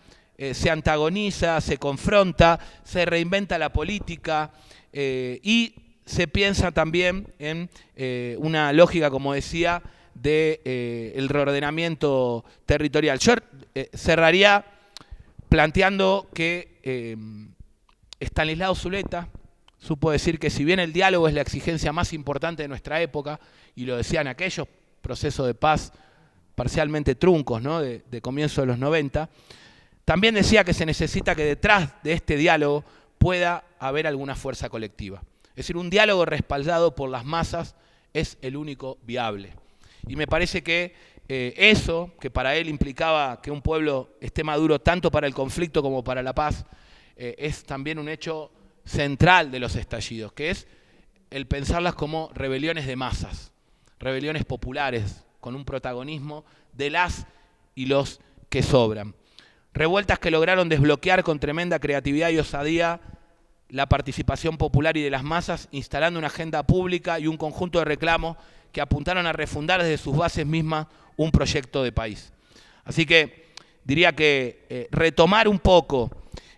S3: se antagoniza, se confronta, se reinventa la política y se piensa también en una lógica, como decía, del reordenamiento territorial. Yo cerraría planteando que Estanislao Zuleta supo decir que si bien el diálogo es la exigencia más importante de nuestra época, y lo decían aquellos procesos de paz parcialmente truncos, ¿no? de comienzo de los 90, también decía que se necesita que detrás de este diálogo pueda haber alguna fuerza colectiva. Es decir, un diálogo respaldado por las masas es el único viable. Y me parece que eso, que para él implicaba que un pueblo esté maduro tanto para el conflicto como para la paz, es también un hecho central de los estallidos, que es el pensarlas como rebeliones de masas, rebeliones populares, con un protagonismo de las y los que sobran. Revueltas que lograron desbloquear con tremenda creatividad y osadía la participación popular y de las masas, instalando una agenda pública y un conjunto de reclamos que apuntaron a refundar desde sus bases mismas un proyecto de país. Así que diría que retomar un poco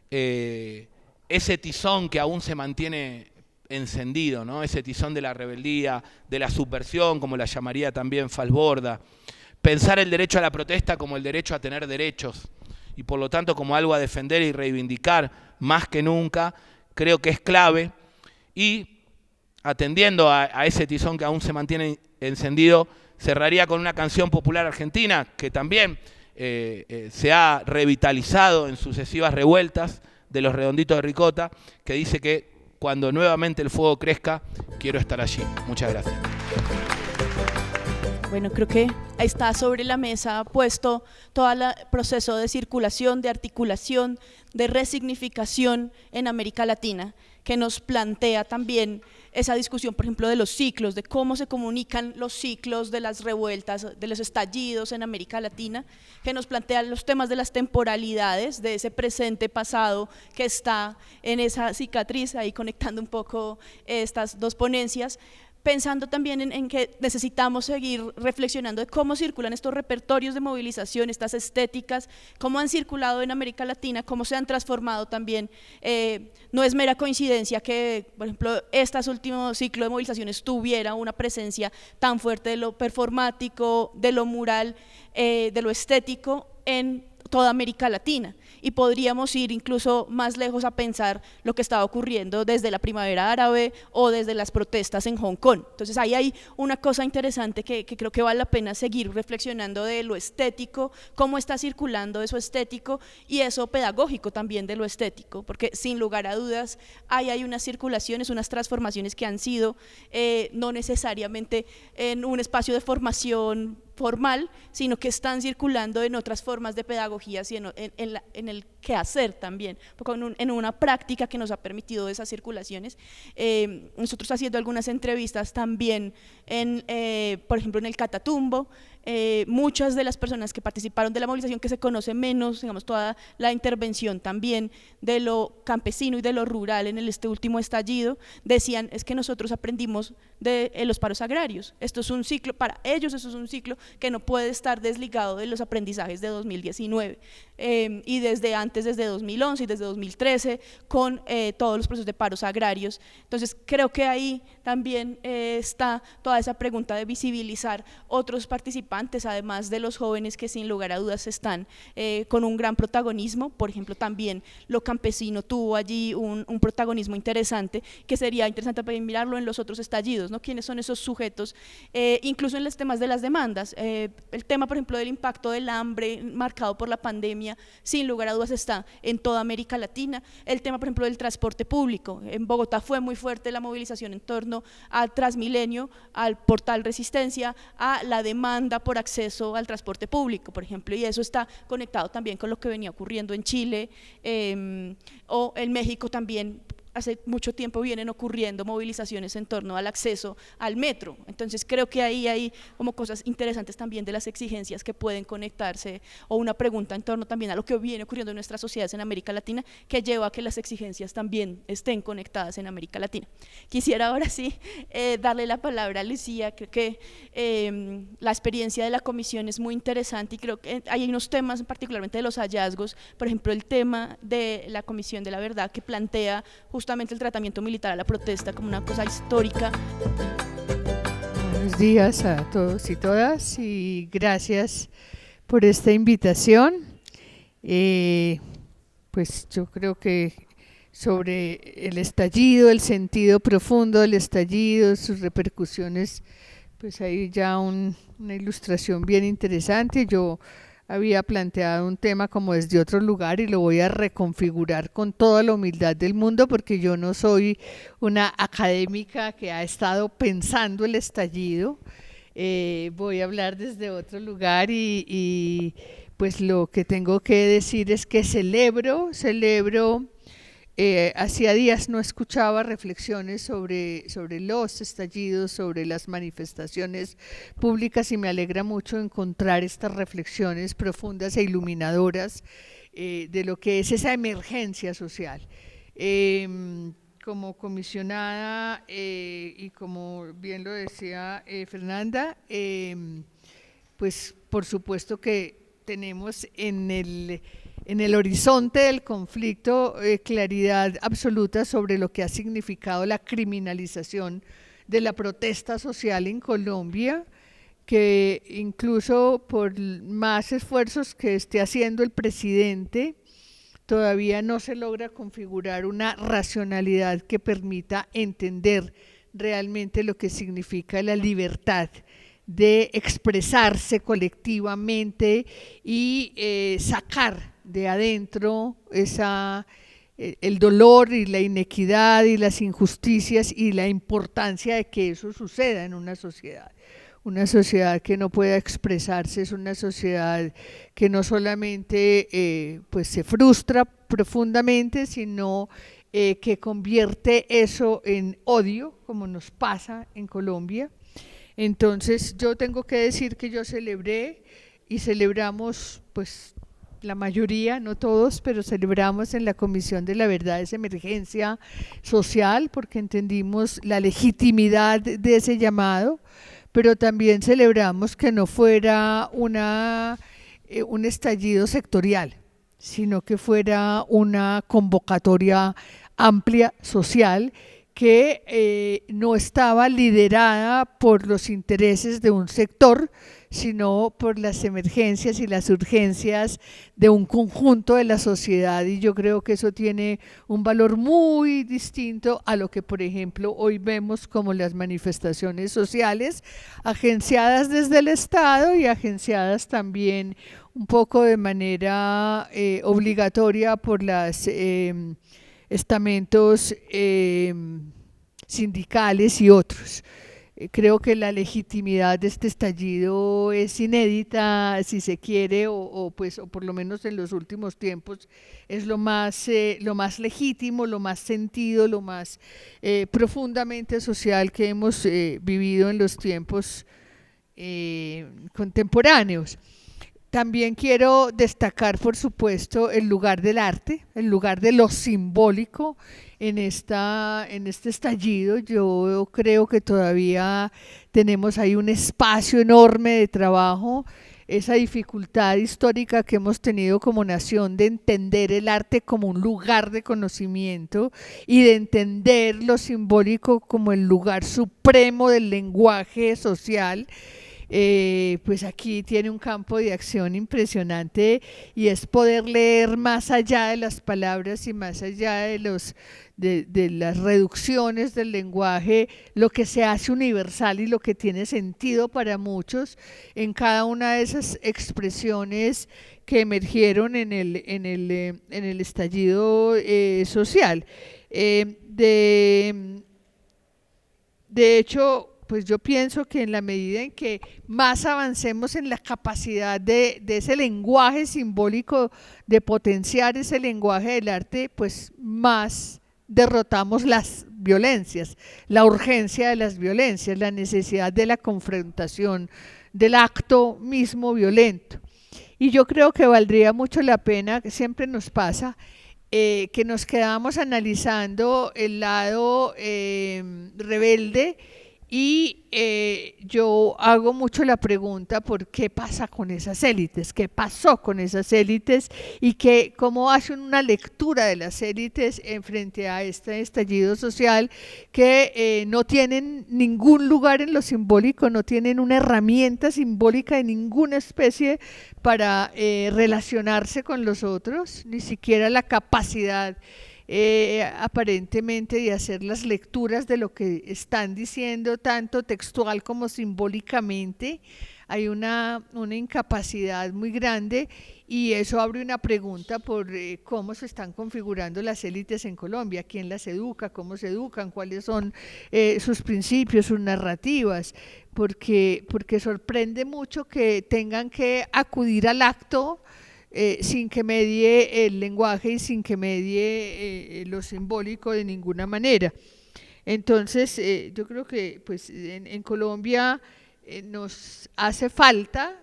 S3: ese tizón que aún se mantiene encendido, ¿no? Ese tizón de la rebeldía, de la subversión, como la llamaría también Falsborda, pensar el derecho a la protesta como el derecho a tener derechos y por lo tanto como algo a defender y reivindicar más que nunca, creo que es clave. Y atendiendo a ese tizón que aún se mantiene encendido, cerraría con una canción popular argentina que también se ha revitalizado en sucesivas revueltas de los Redonditos de Ricota, que dice que cuando nuevamente el fuego crezca, quiero estar allí. Muchas gracias.
S1: Bueno, creo que está sobre la mesa puesto todo el proceso de circulación, de articulación, de resignificación en América Latina, que nos plantea también esa discusión, por ejemplo, de los ciclos, de cómo se comunican los ciclos de las revueltas, de los estallidos en América Latina, que nos plantea los temas de las temporalidades, de ese presente pasado que está en esa cicatriz, ahí conectando un poco estas dos ponencias, pensando también en que necesitamos seguir reflexionando de cómo circulan estos repertorios de movilización, estas estéticas, cómo han circulado en América Latina, cómo se han transformado también. No es mera coincidencia que, por ejemplo, este último ciclo de movilizaciones tuviera una presencia tan fuerte de lo performático, de lo mural, de lo estético en toda América Latina, y podríamos ir incluso más lejos a pensar lo que estaba ocurriendo desde la primavera árabe o desde las protestas en Hong Kong. Entonces ahí hay una cosa interesante que creo que vale la pena seguir reflexionando de lo estético, cómo está circulando eso estético y eso pedagógico también de lo estético, porque sin lugar a dudas hay unas circulaciones, unas transformaciones que han sido no necesariamente en un espacio de formación formal, sino que están circulando en otras formas de pedagogías y en el quehacer también, en una práctica que nos ha permitido esas circulaciones. Nosotros haciendo algunas entrevistas también, por ejemplo en el Catatumbo, muchas de las personas que participaron de la movilización, que se conoce menos, digamos, toda la intervención también de lo campesino y de lo rural en este último estallido, decían, es que nosotros aprendimos de los paros agrarios, esto es un ciclo, para ellos eso es un ciclo que no puede estar desligado de los aprendizajes de 2019 y desde 2011 y desde 2013 con todos los procesos de paros agrarios. Entonces creo que ahí también está toda esa pregunta de visibilizar otros participantes, además de los jóvenes que sin lugar a dudas están con un gran protagonismo. Por ejemplo, también lo campesino tuvo allí un protagonismo interesante, que sería interesante también mirarlo en los otros estallidos, ¿no? ¿Quiénes son esos sujetos? Incluso en los temas de las demandas, el tema por ejemplo del impacto del hambre marcado por la pandemia, sin lugar a dudas está en toda América Latina. El tema por ejemplo del transporte público, en Bogotá fue muy fuerte la movilización en torno al Transmilenio, al portal Resistencia, a la demanda por acceso al transporte público, por ejemplo, y eso está conectado también con lo que venía ocurriendo en Chile o en México también. Hace mucho tiempo vienen ocurriendo movilizaciones en torno al acceso al metro, entonces creo que ahí hay como cosas interesantes también de las exigencias que pueden conectarse, o una pregunta en torno también a lo que viene ocurriendo en nuestras sociedades en América Latina, que lleva a que las exigencias también estén conectadas en América Latina. Quisiera ahora sí darle la palabra a Lucía. Creo que la experiencia de la comisión es muy interesante y creo que hay unos temas, particularmente de los hallazgos, por ejemplo el tema de la Comisión de la Verdad, que plantea justamente el tratamiento militar a la protesta como una cosa histórica.
S4: Buenos días a todos y todas y gracias por esta invitación. Pues yo creo que sobre el estallido, el sentido profundo del estallido, sus repercusiones, pues hay ya una ilustración bien interesante. Yo había planteado un tema como desde otro lugar y lo voy a reconfigurar con toda la humildad del mundo, porque yo no soy una académica que ha estado pensando el estallido. Voy a hablar desde otro lugar y pues lo que tengo que decir es que celebro, hacía días no escuchaba reflexiones sobre los estallidos, sobre las manifestaciones públicas, y me alegra mucho encontrar estas reflexiones profundas e iluminadoras de lo que es esa emergencia social. Como comisionada y como bien lo decía Fernanda, pues por supuesto que tenemos en el horizonte del conflicto claridad absoluta sobre lo que ha significado la criminalización de la protesta social en Colombia, que incluso por más esfuerzos que esté haciendo el presidente, todavía no se logra configurar una racionalidad que permita entender realmente lo que significa la libertad de expresarse colectivamente y sacar de adentro el dolor y la inequidad y las injusticias y la importancia de que eso suceda en una sociedad. Una sociedad que no pueda expresarse es una sociedad que no solamente pues se frustra profundamente, sino que convierte eso en odio, como nos pasa en Colombia. Entonces yo tengo que decir que yo celebré y celebramos, pues la mayoría, no todos, pero celebramos en la Comisión de la Verdad esa emergencia social, porque entendimos la legitimidad de ese llamado, pero también celebramos que no fuera un estallido sectorial, sino que fuera una convocatoria amplia social que no estaba liderada por los intereses de un sector, sino por las emergencias y las urgencias de un conjunto de la sociedad, y yo creo que eso tiene un valor muy distinto a lo que, por ejemplo, hoy vemos como las manifestaciones sociales agenciadas desde el Estado y agenciadas también un poco de manera obligatoria por los estamentos sindicales y otros. Creo que la legitimidad de este estallido es inédita, si se quiere, o por lo menos en los últimos tiempos es lo más legítimo, lo más sentido, lo más profundamente social que hemos vivido en los tiempos contemporáneos. También quiero destacar, por supuesto, el lugar del arte, el lugar de lo simbólico en este estallido. Yo creo que todavía tenemos ahí un espacio enorme de trabajo, esa dificultad histórica que hemos tenido como nación de entender el arte como un lugar de conocimiento y de entender lo simbólico como el lugar supremo del lenguaje social. Pues aquí tiene un campo de acción impresionante, y es poder leer más allá de las palabras y más allá de las reducciones del lenguaje, lo que se hace universal y lo que tiene sentido para muchos en cada una de esas expresiones que emergieron en el estallido social. De hecho, pues yo pienso que en la medida en que más avancemos en la capacidad de ese lenguaje simbólico, de potenciar ese lenguaje del arte, pues más derrotamos las violencias, la urgencia de las violencias, la necesidad de la confrontación, del acto mismo violento. Y yo creo que valdría mucho la pena, que siempre nos pasa, que nos quedamos analizando el lado rebelde. Y yo hago mucho la pregunta por qué pasa con esas élites, qué pasó con esas élites, y cómo hacen una lectura de las élites en frente a este estallido social, que no tienen ningún lugar en lo simbólico, no tienen una herramienta simbólica de ninguna especie para relacionarse con los otros, ni siquiera la capacidad aparentemente de hacer las lecturas de lo que están diciendo, tanto textual como simbólicamente. Hay una incapacidad muy grande, y eso abre una pregunta por cómo se están configurando las élites en Colombia, quién las educa, cómo se educan, cuáles son sus principios, sus narrativas, porque sorprende mucho que tengan que acudir al acto sin que medie el lenguaje y sin que medie lo simbólico de ninguna manera. Entonces, yo creo que pues, en Colombia nos hace falta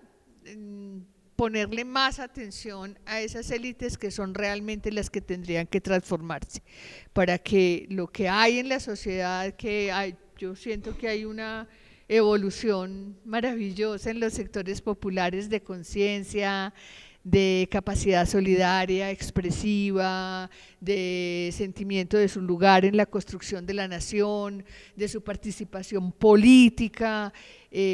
S4: ponerle más atención a esas élites que son realmente las que tendrían que transformarse, para que lo que hay en la sociedad, yo siento que hay una evolución maravillosa en los sectores populares de conciencia, de capacidad solidaria, expresiva, de sentimiento de su lugar en la construcción de la nación, de su participación política,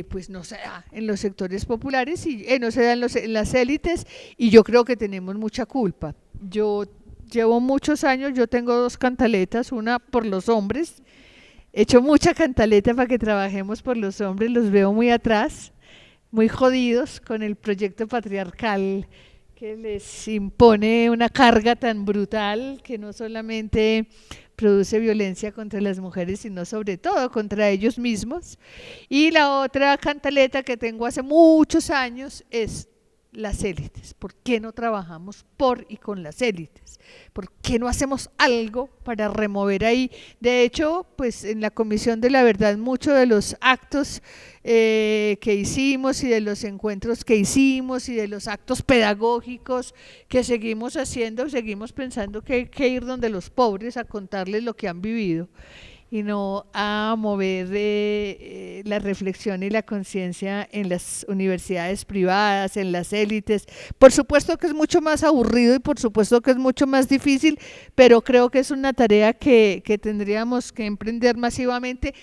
S4: pues no se da en los sectores populares y no se da en las élites, y yo creo que tenemos mucha culpa. Yo llevo muchos años, yo tengo 2 cantaletas, una por los hombres, he hecho mucha cantaleta para que trabajemos por los hombres, los veo muy atrás, muy jodidos con el proyecto patriarcal que les impone una carga tan brutal que no solamente produce violencia contra las mujeres, sino sobre todo contra ellos mismos. Y la otra cantaleta que tengo hace muchos años es las élites. ¿Por qué no trabajamos por y con las élites? ¿Por qué no hacemos algo para remover ahí? De hecho, pues en la Comisión de la Verdad, muchos de los actos que hicimos y de los encuentros que hicimos y de los actos pedagógicos que seguimos haciendo, seguimos pensando que hay que ir donde los pobres a contarles lo que han vivido, y no a mover la reflexión y la conciencia en las universidades privadas, en las élites. Por supuesto que es mucho más aburrido y por supuesto que es mucho más difícil, pero creo que es una tarea que tendríamos que emprender masivamente,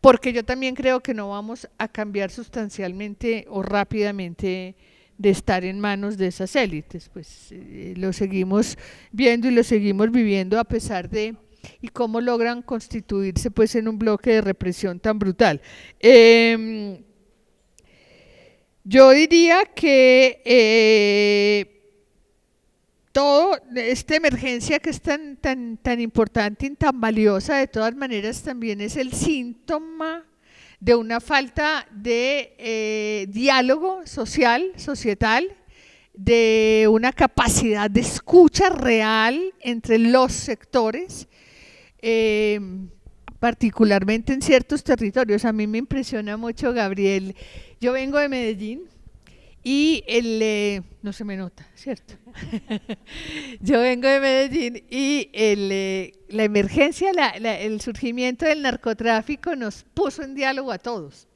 S4: porque yo también creo que no vamos a cambiar sustancialmente o rápidamente de estar en manos de esas élites, pues lo seguimos viendo y lo seguimos viviendo a pesar de y cómo logran constituirse pues en un bloque de represión tan brutal. Yo diría que toda esta emergencia que es tan importante y tan valiosa, de todas maneras también es el síntoma de una falta de diálogo social, societal, de una capacidad de escucha real entre los sectores, particularmente en ciertos territorios. A mí me impresiona mucho, Gabriel. Yo vengo de Medellín y no se me nota, ¿cierto? Yo vengo de Medellín y la emergencia, el surgimiento del narcotráfico nos puso en diálogo a todos.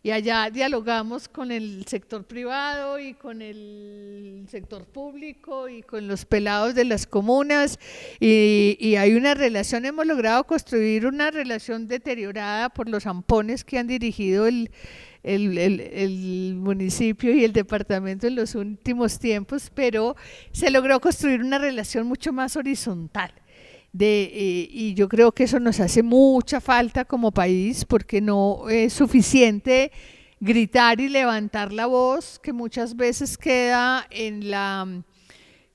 S4: Y allá dialogamos con el sector privado y con el sector público y con los pelados de las comunas y hay una relación, hemos logrado construir una relación deteriorada por los zampones que han dirigido el municipio y el departamento en los últimos tiempos, pero se logró construir una relación mucho más horizontal. Y yo creo que eso nos hace mucha falta como país, porque no es suficiente gritar y levantar la voz, que muchas veces queda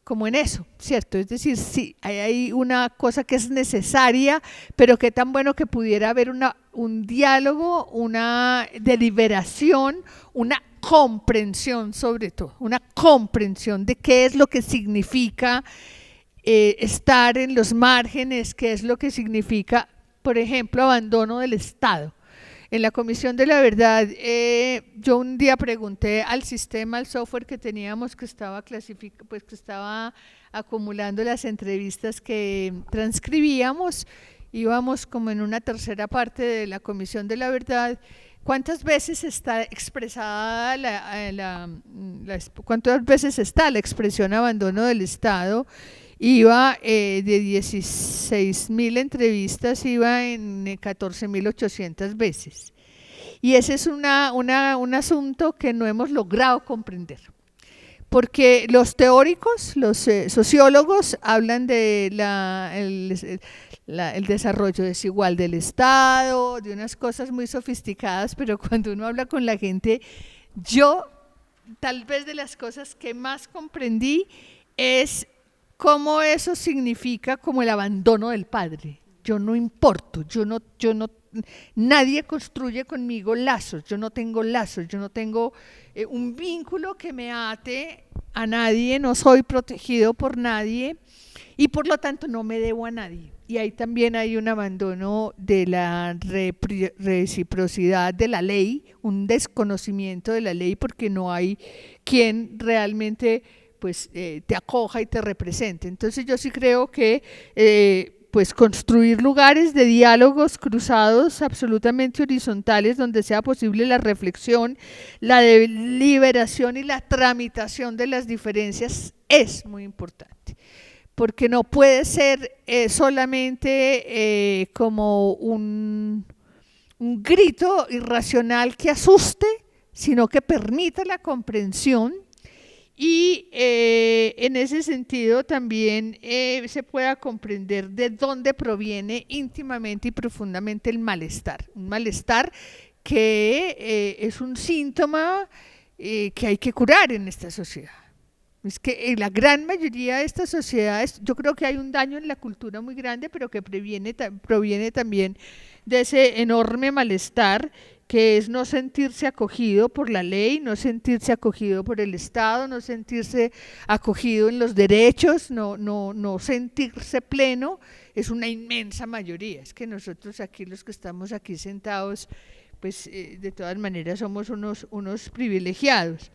S4: como en eso, ¿cierto? Es decir, sí, hay una cosa que es necesaria, pero qué tan bueno que pudiera haber un diálogo, una deliberación, una comprensión sobre todo, una comprensión de qué es lo que significa estar en los márgenes, qué es lo que significa, por ejemplo, abandono del Estado. En la Comisión de la Verdad, yo un día pregunté al sistema, al software que teníamos que estaba que estaba acumulando las entrevistas que transcribíamos, íbamos como en una tercera parte de la Comisión de la Verdad. ¿Cuántas veces está expresada cuántas veces está la expresión abandono del Estado? Iba de 16.000 entrevistas, iba en 14.800 veces. Y ese es un asunto que no hemos logrado comprender. Porque los teóricos, los sociólogos hablan de el desarrollo desigual del Estado, de unas cosas muy sofisticadas, pero cuando uno habla con la gente, yo tal vez de las cosas que más comprendí es cómo eso significa como el abandono del padre. Yo no importo, nadie construye conmigo lazos, yo no tengo lazos, yo no tengo un vínculo que me ate a nadie, no soy protegido por nadie y por lo tanto no me debo a nadie. Y ahí también hay un abandono de la reciprocidad de la ley, un desconocimiento de la ley porque no hay quien realmente pues te acoja y te represente. Entonces yo sí creo que pues construir lugares de diálogos cruzados absolutamente horizontales donde sea posible la reflexión, la deliberación y la tramitación de las diferencias es muy importante, porque no puede ser solamente como un grito irracional que asuste, sino que permita la comprensión. Y en ese sentido también se pueda comprender de dónde proviene íntimamente y profundamente el malestar. Un malestar que es un síntoma que hay que curar en esta sociedad. Es que en la gran mayoría de estas sociedades, yo creo que hay un daño en la cultura muy grande, pero que proviene también de ese enorme malestar que es no sentirse acogido por la ley, no sentirse acogido por el Estado, no sentirse acogido en los derechos, no sentirse pleno, es una inmensa mayoría. Es que nosotros aquí, los que estamos aquí sentados, pues de todas maneras somos unos privilegiados.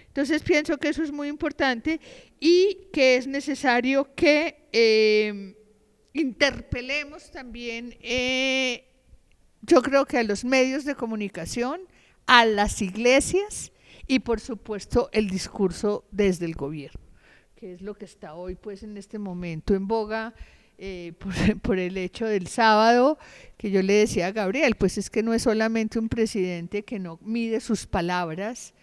S4: Entonces pienso que eso es muy importante y que es necesario que interpelemos también yo creo que a los medios de comunicación, a las iglesias y por supuesto el discurso desde el gobierno, que es lo que está hoy pues en este momento en boga por el hecho del sábado, que yo le decía a Gabriel, pues es que no es solamente un presidente que no mide sus palabras,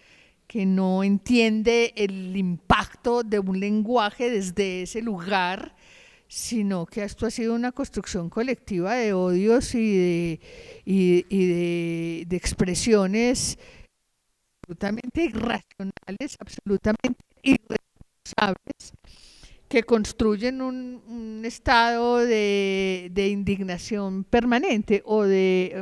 S4: que no entiende el impacto de un lenguaje desde ese lugar, sino que esto ha sido una construcción colectiva de odios y de expresiones absolutamente irracionales, absolutamente irresponsables, que construyen un estado de indignación permanente, o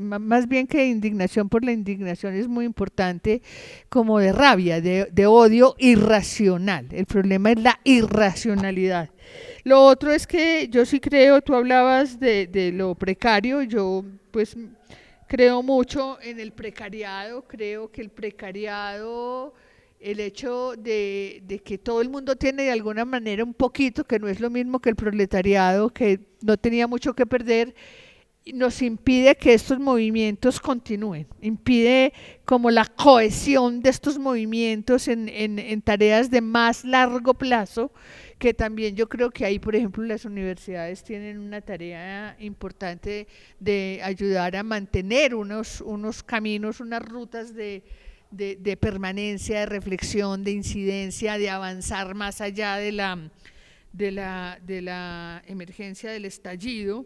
S4: más bien que de indignación por la indignación es muy importante, como de rabia, de odio irracional. El problema es la irracionalidad. Lo otro es que yo sí creo, tú hablabas de lo precario, yo pues creo mucho en el precariado, creo que el precariado, el hecho de que todo el mundo tiene de alguna manera un poquito, que no es lo mismo que el proletariado, que no tenía mucho que perder, nos impide que estos movimientos continúen, impide como la cohesión de estos movimientos en tareas de más largo plazo, que también yo creo que ahí, por ejemplo, las universidades tienen una tarea importante de ayudar a mantener unos caminos, unas rutas de permanencia, de reflexión, de incidencia, de avanzar más allá de la emergencia del estallido.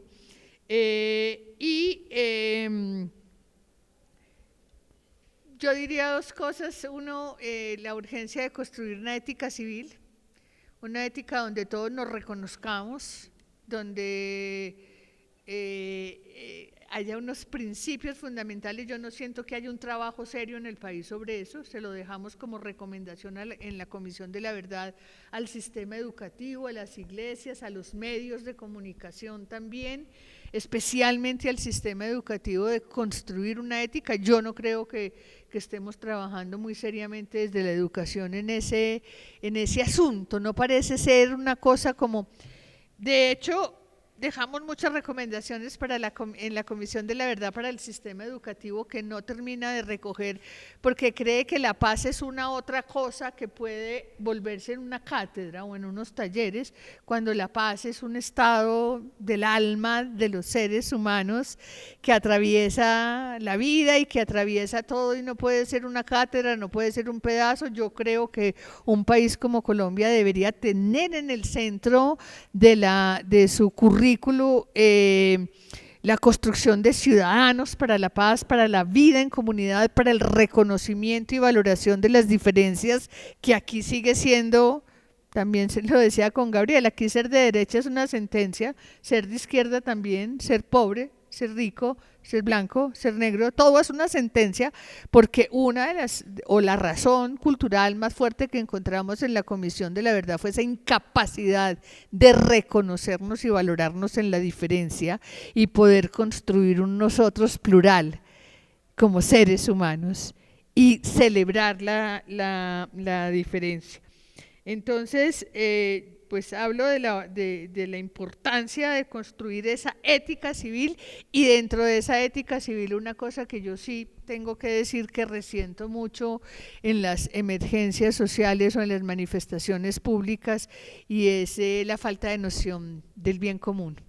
S4: Yo diría dos cosas. Uno, la urgencia de construir una ética civil, una ética donde todos nos reconozcamos, donde haya unos principios fundamentales. Yo no siento que haya un trabajo serio en el país sobre eso, se lo dejamos como recomendación en la Comisión de la Verdad al sistema educativo, a las iglesias, a los medios de comunicación también, especialmente al sistema educativo, de construir una ética. Yo no creo que estemos trabajando muy seriamente desde la educación en ese asunto, no parece ser una cosa como… De hecho, dejamos muchas recomendaciones en la Comisión de la Verdad para el sistema educativo, que no termina de recoger, porque cree que la paz es una otra cosa que puede volverse en una cátedra o en unos talleres, cuando la paz es un estado del alma de los seres humanos que atraviesa la vida y que atraviesa todo, y no puede ser una cátedra, no puede ser un pedazo. Yo creo que un país como Colombia debería tener en el centro de su currículo la construcción de ciudadanos para la paz, para la vida en comunidad, para el reconocimiento y valoración de las diferencias, que aquí sigue siendo, también se lo decía con Gabriel, aquí ser de derecha es una sentencia, ser de izquierda también, ser pobre, ser rico, ser blanco, ser negro, todo es una sentencia, porque la razón cultural más fuerte que encontramos en la Comisión de la Verdad fue esa incapacidad de reconocernos y valorarnos en la diferencia y poder construir un nosotros plural como seres humanos y celebrar la diferencia. Entonces, pues hablo de la importancia de construir esa ética civil, y dentro de esa ética civil una cosa que yo sí tengo que decir que resiento mucho en las emergencias sociales o en las manifestaciones públicas, y es la falta de noción del bien común,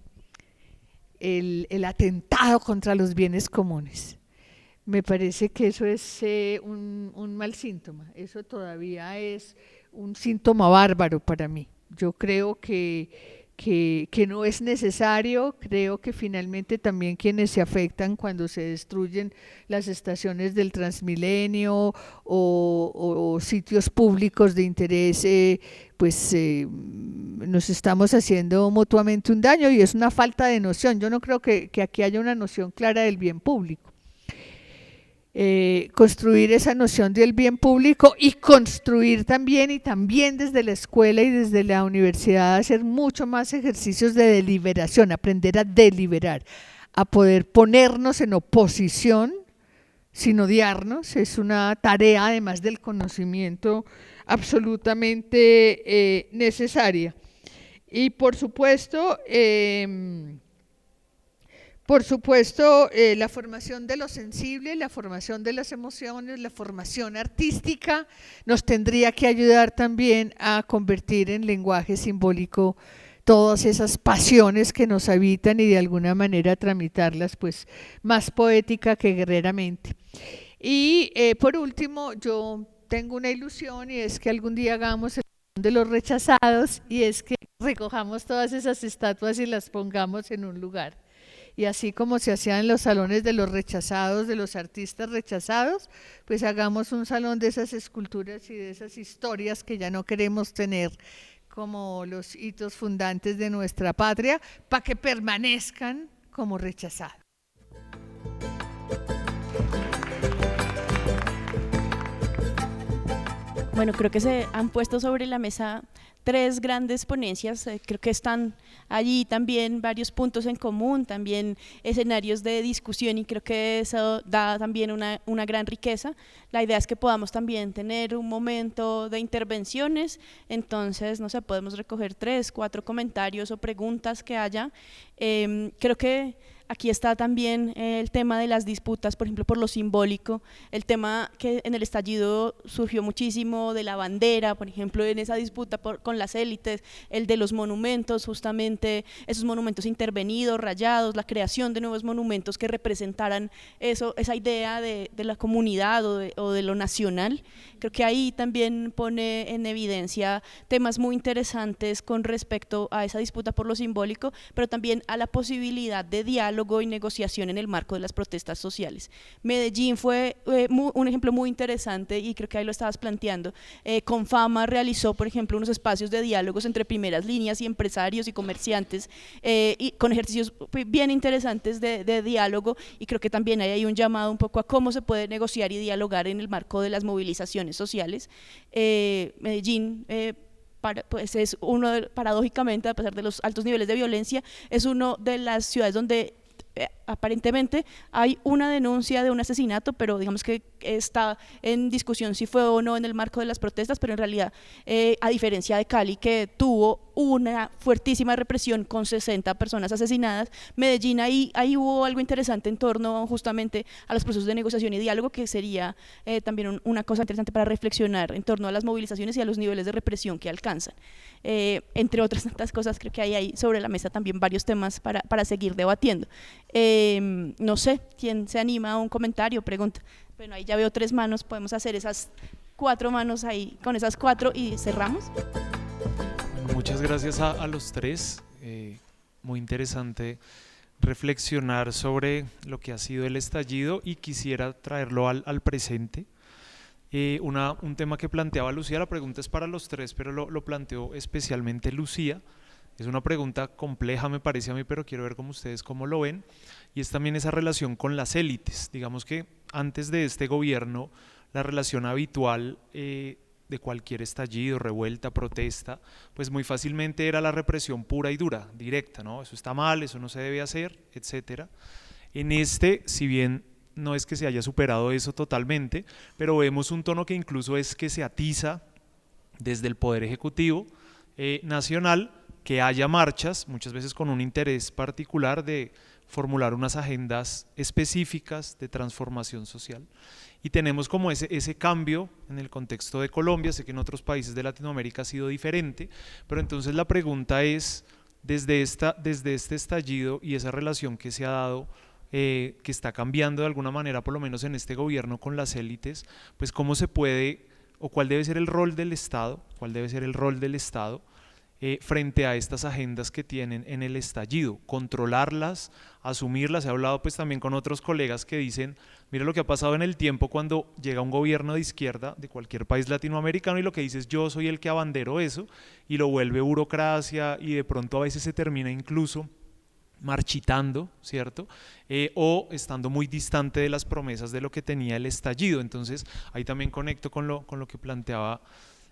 S4: el atentado contra los bienes comunes. Me parece que eso es un mal síntoma, eso todavía es un síntoma bárbaro para mí. Yo creo que no es necesario, creo que finalmente también quienes se afectan cuando se destruyen las estaciones del Transmilenio o sitios públicos de interés, pues nos estamos haciendo mutuamente un daño, y es una falta de noción. Yo no creo que aquí haya una noción clara del bien público. Construir esa noción del bien público y construir también, y también desde la escuela y desde la universidad, hacer mucho más ejercicios de deliberación, aprender a deliberar, a poder ponernos en oposición sin odiarnos. Es una tarea, además del conocimiento, absolutamente necesaria. Y por supuesto, la formación de lo sensible, la formación de las emociones, la formación artística nos tendría que ayudar también a convertir en lenguaje simbólico todas esas pasiones que nos habitan y de alguna manera tramitarlas pues más poética que guerreramente. Y por último, yo tengo una ilusión y es que algún día hagamos el Salón de los Rechazados y es que recojamos todas esas estatuas y las pongamos en un lugar. Y así como se hacían en los salones de los rechazados, de los artistas rechazados, pues hagamos un salón de esas esculturas y de esas historias que ya no queremos tener como los hitos fundantes de nuestra patria, para que permanezcan como rechazados.
S1: Bueno, creo que se han puesto sobre la mesa tres grandes ponencias, creo que están allí también varios puntos en común, también escenarios de discusión y creo que eso da también una gran riqueza. La idea es que podamos también tener un momento de intervenciones, entonces, no sé, podemos recoger 3, 4 comentarios o preguntas que haya. Creo que aquí está también el tema de las disputas, por ejemplo, por lo simbólico, el tema que en el estallido surgió muchísimo de la bandera, por ejemplo, en esa disputa con las élites, el de los monumentos, justamente esos monumentos intervenidos, rayados, la creación de nuevos monumentos que representaran eso, esa idea de la comunidad o de lo nacional. Creo que ahí también pone en evidencia temas muy interesantes con respecto a esa disputa por lo simbólico, pero también a la posibilidad de diálogo y negociación en el marco de las protestas sociales. Medellín fue un ejemplo muy interesante y creo que ahí lo estabas planteando. Confama realizó, por ejemplo, unos espacios de diálogos entre primeras líneas y empresarios y comerciantes y con ejercicios bien interesantes de diálogo, y creo que también hay un llamado un poco a cómo se puede negociar y dialogar en el marco de las movilizaciones sociales. Medellín pues es uno, paradójicamente, a pesar de los altos niveles de violencia, es una de las ciudades donde aparentemente hay una denuncia de un asesinato, pero digamos que está en discusión si fue o no en el marco de las protestas, pero en realidad, a diferencia de Cali, que tuvo una fuertísima represión con 60 personas asesinadas, Medellín ahí hubo algo interesante en torno justamente a los procesos de negociación y diálogo, que sería también una cosa interesante para reflexionar en torno a las movilizaciones y a los niveles de represión que alcanzan. Entre otras tantas cosas, creo que hay sobre la mesa también varios temas para seguir debatiendo. No sé, ¿quién se anima a un comentario, pregunta? Bueno, ahí ya veo 3 manos, podemos hacer esas 4 manos ahí, con esas 4 y cerramos.
S5: Muchas gracias a los 3, muy interesante reflexionar sobre lo que ha sido el estallido y quisiera traerlo al presente. Un tema que planteaba Lucía, la pregunta es para los 3, pero lo planteó especialmente Lucía. Es una pregunta compleja, me parece a mí, pero quiero ver cómo lo ven, y es también esa relación con las élites. Digamos que antes de este gobierno, la relación habitual de cualquier estallido, revuelta, protesta, pues muy fácilmente era la represión pura y dura, directa, ¿no? Eso está mal, eso no se debe hacer, etcétera. En si bien no es que se haya superado eso totalmente, pero vemos un tono que incluso es que se atiza desde el Poder Ejecutivo nacional, que haya marchas, muchas veces con un interés particular de formular unas agendas específicas de transformación social. Y tenemos como ese cambio en el contexto de Colombia. Sé que en otros países de Latinoamérica ha sido diferente, pero entonces la pregunta es, desde este estallido y esa relación que se ha dado, que está cambiando de alguna manera, por lo menos en este gobierno, con las élites, pues cómo se puede, o cuál debe ser el rol del Estado, frente a estas agendas que tienen en el estallido, controlarlas, asumirlas. He hablado pues también con otros colegas que dicen, mira lo que ha pasado en el tiempo cuando llega un gobierno de izquierda de cualquier país latinoamericano y lo que dice es yo soy el que abandero eso, y lo vuelve burocracia, y de pronto a veces se termina incluso marchitando, ¿cierto? O estando muy distante de las promesas de lo que tenía el estallido. Entonces ahí también conecto con lo que planteaba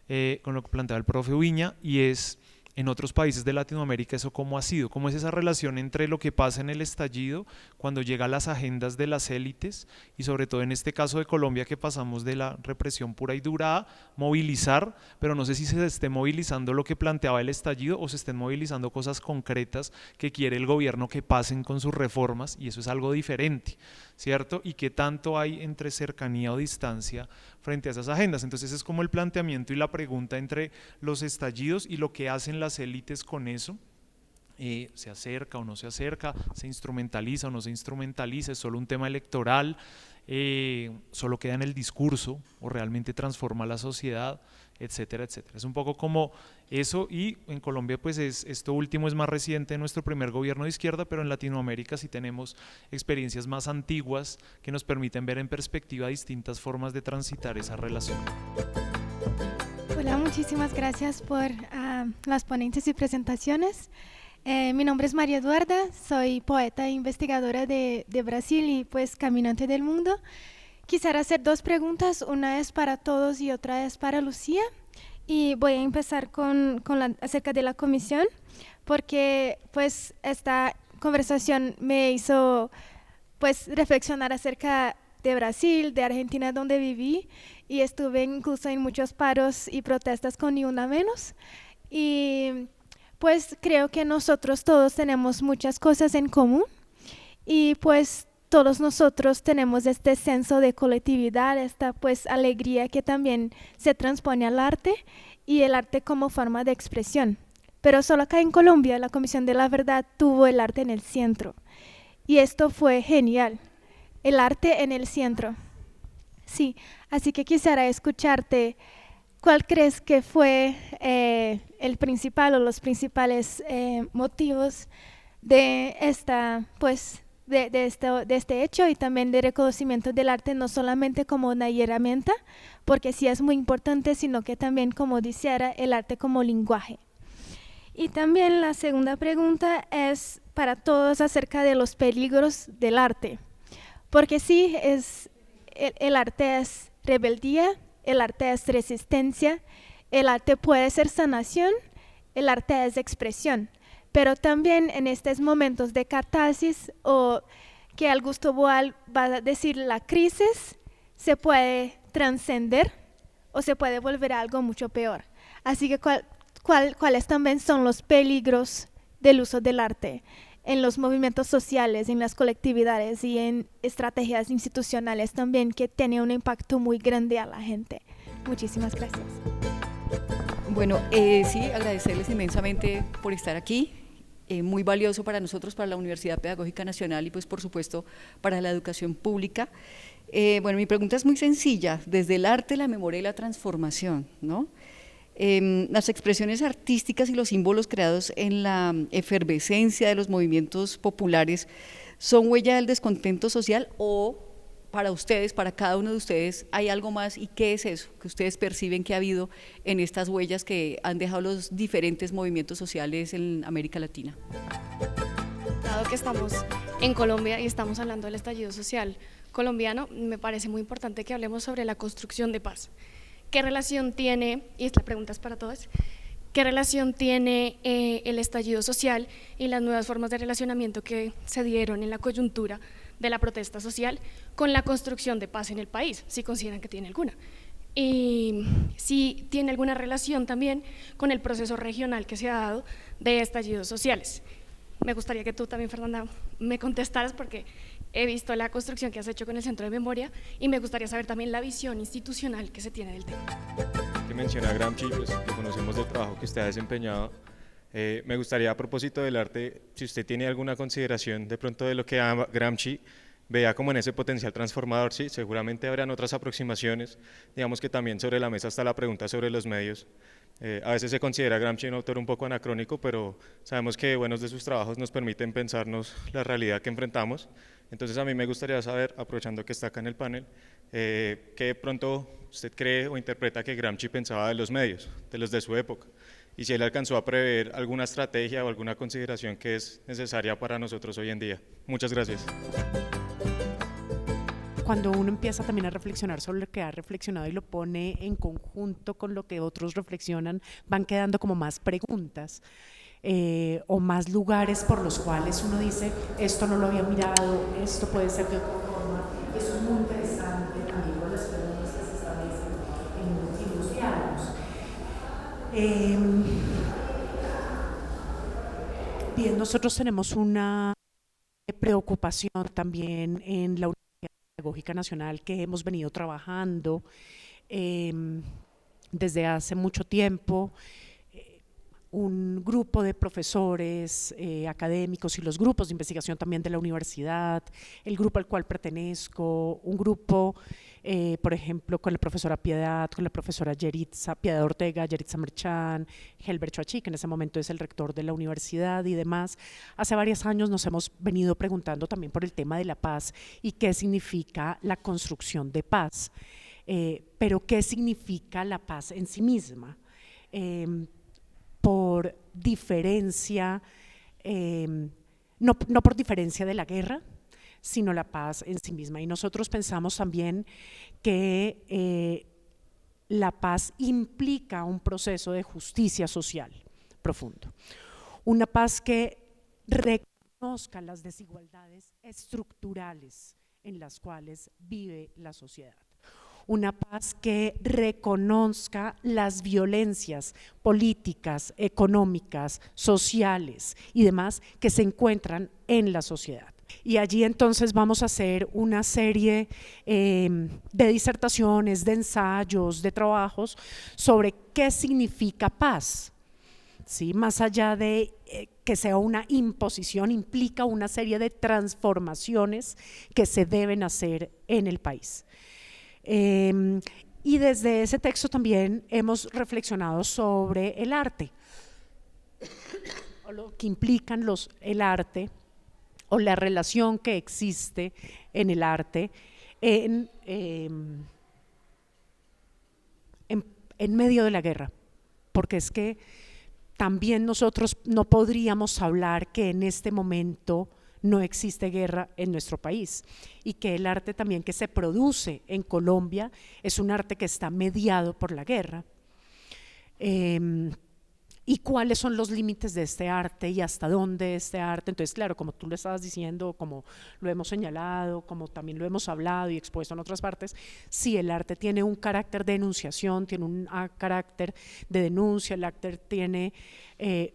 S5: el profe Ubiña, y es en otros países de Latinoamérica eso cómo ha sido, cómo es esa relación entre lo que pasa en el estallido cuando llegan las agendas de las élites, y sobre todo en este caso de Colombia, que pasamos de la represión pura y dura a movilizar, pero no sé si se esté movilizando lo que planteaba el estallido o se estén movilizando cosas concretas que quiere el gobierno que pasen con sus reformas, y eso es algo diferente, ¿cierto? Y qué tanto hay entre cercanía o distancia frente a esas agendas. Entonces es como el planteamiento y la pregunta entre los estallidos y lo que hacen las élites con eso, se acerca o no se acerca, se instrumentaliza o no se instrumentaliza, es solo un tema electoral, solo queda en el discurso o realmente transforma la sociedad, etcétera, etcétera. Es un poco como eso, y en Colombia pues esto último es más reciente, nuestro primer gobierno de izquierda, pero en Latinoamérica sí tenemos experiencias más antiguas que nos permiten ver en perspectiva distintas formas de transitar esa relación.
S6: Hola, muchísimas gracias por las ponentes y presentaciones. Mi nombre es María Eduarda, soy poeta e investigadora de Brasil y pues caminante del mundo. Quisiera hacer dos preguntas, una es para todos y otra es para Lucía. Y voy a empezar acerca de la comisión, porque pues esta conversación me hizo pues reflexionar acerca de Brasil, de Argentina, donde viví, y estuve incluso en muchos paros y protestas con Ni Una Menos. Y pues creo que nosotros todos tenemos muchas cosas en común, y pues todos nosotros tenemos este senso de colectividad, esta pues alegría que también se transpone al arte, y el arte como forma de expresión. Pero solo acá en Colombia la Comisión de la Verdad tuvo el arte en el centro, y esto fue genial, el arte en el centro. Sí, así que quisiera escucharte, ¿cuál crees que fue el principal o los principales motivos de esta pues de este hecho, y también de reconocimiento del arte no solamente como una herramienta, porque sí es muy importante, sino que también, como dijera, el arte como lenguaje? Y también la segunda pregunta es para todos acerca de los peligros del arte, porque sí, el arte es rebeldía, el arte es resistencia, el arte puede ser sanación, el arte es expresión. Pero también en estos momentos de catarsis, o que Augusto Boal va a decir la crisis, se puede trascender o se puede volver a algo mucho peor. Así que ¿cuáles también son los peligros del uso del arte en los movimientos sociales, en las colectividades y en estrategias institucionales también, que tienen un impacto muy grande a la gente? Muchísimas gracias.
S7: Bueno, sí, agradecerles inmensamente por estar aquí. Muy valioso para nosotros, para la Universidad Pedagógica Nacional y pues por supuesto para la educación pública. Bueno, mi pregunta es muy sencilla, desde el arte, la memoria y la transformación, ¿no? Las expresiones artísticas y los símbolos creados en la efervescencia de los movimientos populares son huella del descontento social, o para ustedes, para cada uno de ustedes, hay algo más, y qué es eso que ustedes perciben que ha habido en estas huellas que han dejado los diferentes movimientos sociales en América Latina.
S8: Dado que estamos en Colombia y estamos hablando del estallido social colombiano, me parece muy importante que hablemos sobre la construcción de paz. ¿Qué relación tiene, y esta pregunta es para todos, qué relación tiene el estallido social y las nuevas formas de relacionamiento que se dieron en la coyuntura de la protesta social con la construcción de paz en el país, si consideran que tiene alguna? Y si tiene alguna relación también con el proceso regional que se ha dado de estallidos sociales. Me gustaría que tú también, Fernanda, me contestaras, porque he visto la construcción que has hecho con el Centro de Memoria y me gustaría saber también la visión institucional que se tiene del tema.
S9: Que menciona Gramsci, pues que conocemos del trabajo que usted ha desempeñado. Me gustaría, a propósito del arte, si usted tiene alguna consideración de pronto de lo que Gramsci vea como en ese potencial transformador. Sí, seguramente habrán otras aproximaciones, digamos que también sobre la mesa está la pregunta sobre los medios. A veces se considera Gramsci un autor un poco anacrónico, pero sabemos que buenos de sus trabajos nos permiten pensarnos la realidad que enfrentamos. Entonces a mí me gustaría saber, aprovechando que está acá en el panel, qué de pronto usted cree o interpreta que Gramsci pensaba de los medios, de los de su época, y si él alcanzó a prever alguna estrategia o alguna consideración que es necesaria para nosotros hoy en día. Muchas gracias.
S2: Cuando uno empieza también a reflexionar sobre lo que ha reflexionado y lo pone en conjunto con lo que otros reflexionan, van quedando como más preguntas o más lugares por los cuales uno dice, esto no lo había mirado, esto puede ser de otra forma. Eso es muy interesante también con las preguntas que se establecen en los diálogos. Bien, nosotros tenemos una preocupación también en la Pedagógica Nacional que hemos venido trabajando desde hace mucho tiempo. un grupo de profesores académicos y los grupos de investigación también de la universidad, el grupo al cual pertenezco, un grupo, por ejemplo, con la profesora Piedad, con la profesora Piedad Ortega, Yeritza Merchán, Helbert Choachí, que en ese momento es el rector de la universidad y demás. Hace varios años nos hemos venido preguntando también por el tema de la paz y qué significa la construcción de paz, pero qué significa la paz en sí misma. Por diferencia, no por diferencia de la guerra, sino la paz en sí misma. Y nosotros pensamos también que la paz implica un proceso de justicia social profundo. Una paz que reconozca las desigualdades estructurales en las cuales vive la sociedad. Una paz que reconozca las violencias políticas, económicas, sociales y demás que se encuentran en la sociedad. Y allí entonces vamos a hacer una serie de disertaciones, de ensayos, de trabajos sobre qué significa paz. ¿Sí? Más allá de que sea una imposición, implica una serie de transformaciones que se deben hacer en el país. Y desde ese texto también hemos reflexionado sobre el arte, o lo que implican el arte, o la relación que existe en el arte en medio de la guerra, porque es que también nosotros no podríamos hablar que en este momento no existe guerra en nuestro país y que el arte también que se produce en Colombia es un arte que está mediado por la guerra. ¿Y cuáles son los límites de este arte y hasta dónde este arte? Entonces, claro, como tú lo estabas diciendo, como lo hemos señalado, como también lo hemos hablado y expuesto en otras partes, sí, el arte tiene un carácter de enunciación, tiene un carácter de denuncia, el arte tiene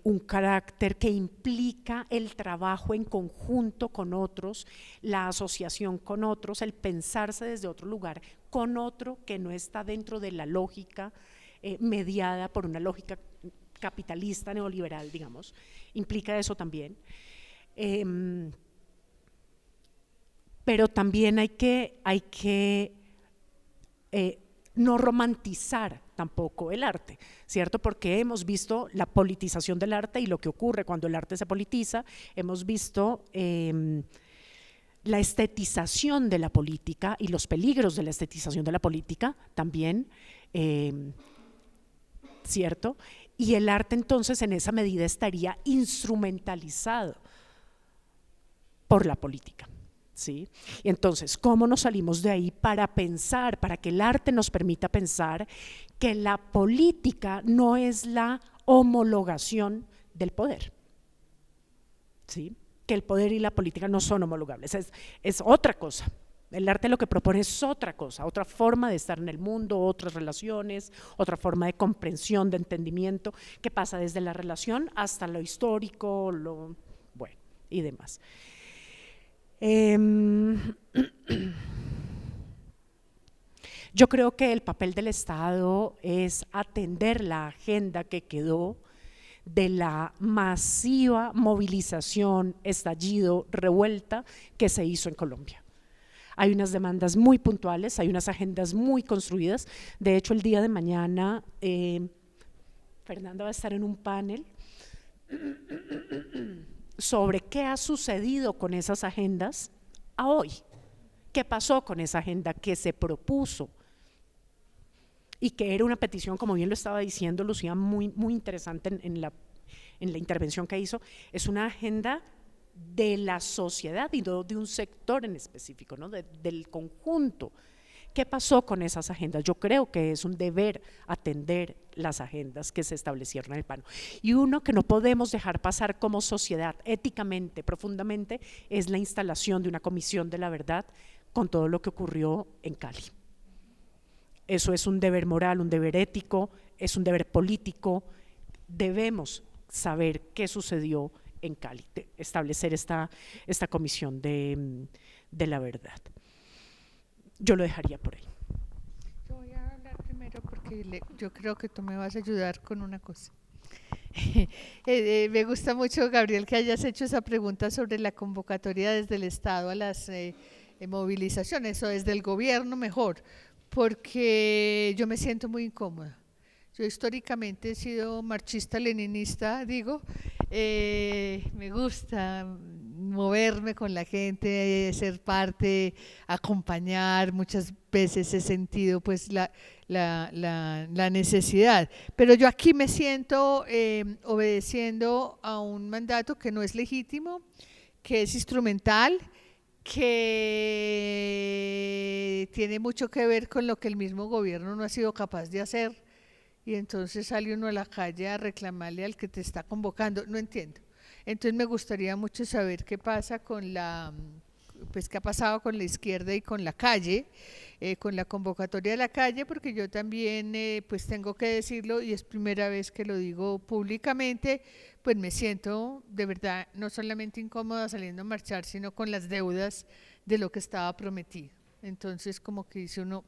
S2: un carácter que implica el trabajo en conjunto con otros, la asociación con otros, el pensarse desde otro lugar con otro que no está dentro de la lógica mediada por una lógica capitalista neoliberal, digamos, implica eso también. Pero también hay que no romantizar tampoco el arte, ¿cierto? Porque hemos visto la politización del arte y lo que ocurre cuando el arte se politiza, hemos visto la estetización de la política y los peligros de la estetización de la política también, ¿cierto? Y el arte entonces en esa medida estaría instrumentalizado por la política, ¿sí? Y entonces, ¿cómo nos salimos de ahí para pensar, para que el arte nos permita pensar que la política no es la homologación del poder? ¿Sí? Que el poder y la política no son homologables, es otra cosa. El arte lo que propone es otra cosa, otra forma de estar en el mundo, otras relaciones, otra forma de comprensión, de entendimiento, que pasa desde la relación hasta lo histórico, bueno, y demás. Yo creo que el papel del Estado es atender la agenda que quedó de la masiva movilización, estallido, revuelta que se hizo en Colombia. Hay unas demandas muy puntuales, hay unas agendas muy construidas. De hecho, el día de mañana Fernanda va a estar en un panel sobre qué ha sucedido con esas agendas a hoy, qué pasó con esa agenda que se propuso y que era una petición, como bien lo estaba diciendo Lucía, muy interesante en la intervención que hizo. Es una agenda de la sociedad y no de un sector en específico, ¿no? Del conjunto. ¿Qué pasó con esas agendas? Yo creo que es un deber atender las agendas que se establecieron en el plano. Y uno que no podemos dejar pasar como sociedad éticamente, profundamente, es la instalación de una comisión de la verdad con todo lo que ocurrió en Cali. Eso es un deber moral, un deber ético, es un deber político. Debemos saber qué sucedió en Cali, establecer esta comisión de la verdad. Yo lo dejaría por ahí.
S4: Yo voy a hablar primero porque yo creo que tú me vas a ayudar con una cosa. Me gusta mucho, Gabriel, que hayas hecho esa pregunta sobre la convocatoria desde el Estado a las movilizaciones, o desde el gobierno mejor, porque yo me siento muy incómoda. Yo históricamente he sido marxista-leninista, digo, me gusta moverme con la gente, ser parte, acompañar, muchas veces he sentido pues la necesidad, pero yo aquí me siento obedeciendo a un mandato que no es legítimo, que es instrumental, que tiene mucho que ver con lo que el mismo gobierno no ha sido capaz de hacer, y entonces sale uno a la calle a reclamarle al que te está convocando. No entiendo. Entonces me gustaría mucho saber qué pasa con pues qué ha pasado con la izquierda y con la calle, con la convocatoria de la calle, porque yo también pues tengo que decirlo, y es primera vez que lo digo públicamente, pues me siento de verdad no solamente incómoda saliendo a marchar, sino con las deudas de lo que estaba prometido. Entonces como que dice uno,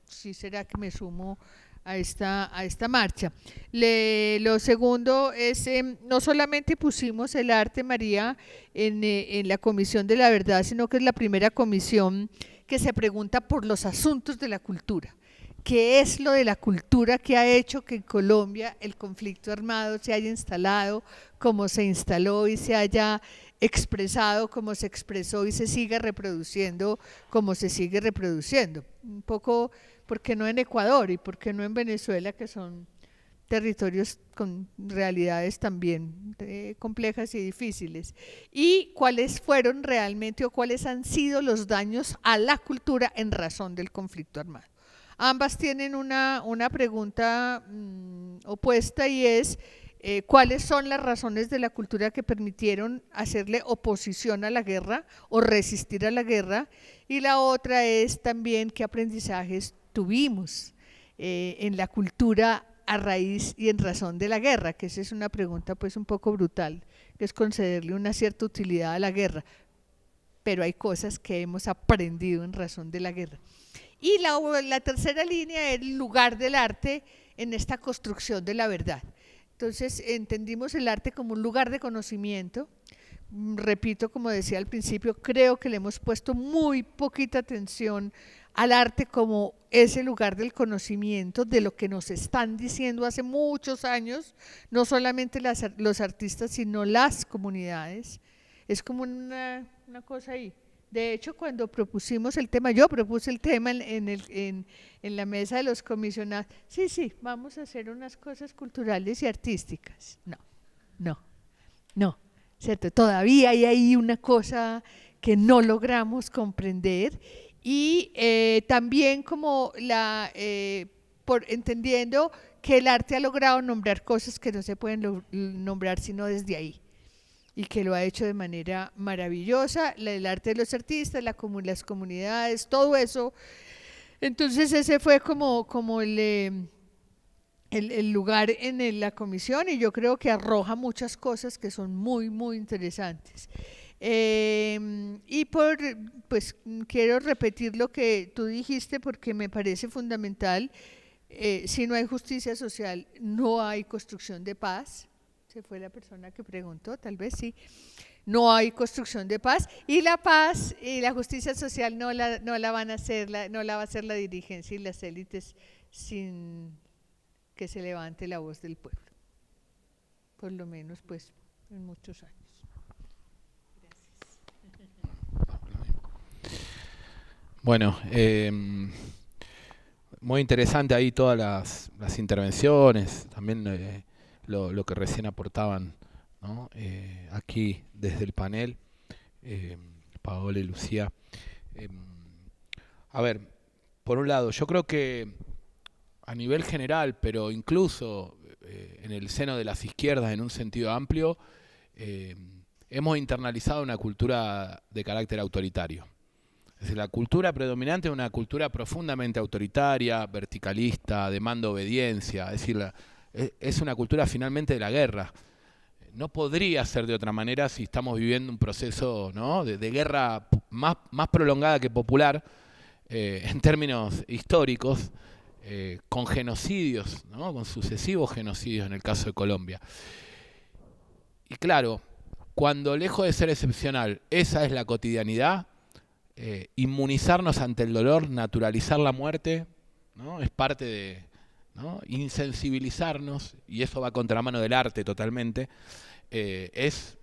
S4: sí, será que me sumo a esta marcha. Lo segundo es, no solamente pusimos el arte, María, en la Comisión de la Verdad, sino que es la primera comisión que se pregunta por los asuntos de la cultura. ¿Qué es lo de la cultura que ha hecho que en Colombia el conflicto armado se haya instalado como se instaló y se haya expresado como se expresó y se siga reproduciendo como se sigue reproduciendo? Un poco, ¿por qué no en Ecuador y por qué no en Venezuela, que son territorios con realidades también complejas y difíciles? ¿Y cuáles fueron realmente o cuáles han sido los daños a la cultura en razón del conflicto armado? Ambas tienen una pregunta opuesta, y es ¿cuáles son las razones de la cultura que permitieron hacerle oposición a la guerra o resistir a la guerra? Y la otra es también qué aprendizajes tuvimos en la cultura a raíz y en razón de la guerra, que esa es una pregunta pues un poco brutal, que es concederle una cierta utilidad a la guerra, pero hay cosas que hemos aprendido en razón de la guerra. Y la tercera línea es el lugar del arte en esta construcción de la verdad. Entonces entendimos el arte como un lugar de conocimiento. Repito, como decía al principio, creo que le hemos puesto muy poquita atención al arte como ese lugar del conocimiento de lo que nos están diciendo hace muchos años, no solamente los artistas, sino las comunidades. Es como una cosa ahí. De hecho, cuando propusimos el tema, yo propuse el tema en la mesa de los comisionados, sí, vamos a hacer unas cosas culturales y artísticas. No, ¿cierto? Todavía hay ahí una cosa que no logramos comprender, y también como entendiendo que el arte ha logrado nombrar cosas que no se pueden nombrar sino desde ahí, y que lo ha hecho de manera maravillosa, el arte de los artistas, las comunidades, todo eso. Entonces ese fue como el lugar en la comisión, y yo creo que arroja muchas cosas que son muy, muy interesantes. Y pues quiero repetir lo que tú dijiste porque me parece fundamental. Si no hay justicia social, no hay construcción de paz. Se fue la persona que preguntó, tal vez sí. No hay construcción de paz, y la paz y la justicia social no la va a hacer la dirigencia y las élites sin que se levante la voz del pueblo, por lo menos pues en muchos años. Gracias.
S3: Bueno, muy interesante ahí todas las intervenciones, también lo que recién aportaban, ¿no? Aquí desde el panel, Paola y Lucía. A ver, por un lado, yo creo que a nivel general, pero incluso en el seno de las izquierdas en un sentido amplio, hemos internalizado una cultura de carácter autoritario. Es decir, la cultura predominante es una cultura profundamente autoritaria, verticalista, demanda obediencia, es decir, es una cultura finalmente de la guerra. No podría ser de otra manera si estamos viviendo un proceso, ¿no?, de guerra más prolongada que popular en términos históricos. con genocidios, ¿no? Con sucesivos genocidios en el caso de Colombia. Y claro, cuando lejos de ser excepcional, esa es la cotidianidad, inmunizarnos ante el dolor, naturalizar la muerte, ¿no? Es parte de, ¿no? Insensibilizarnos, y eso va a contramano del arte totalmente, es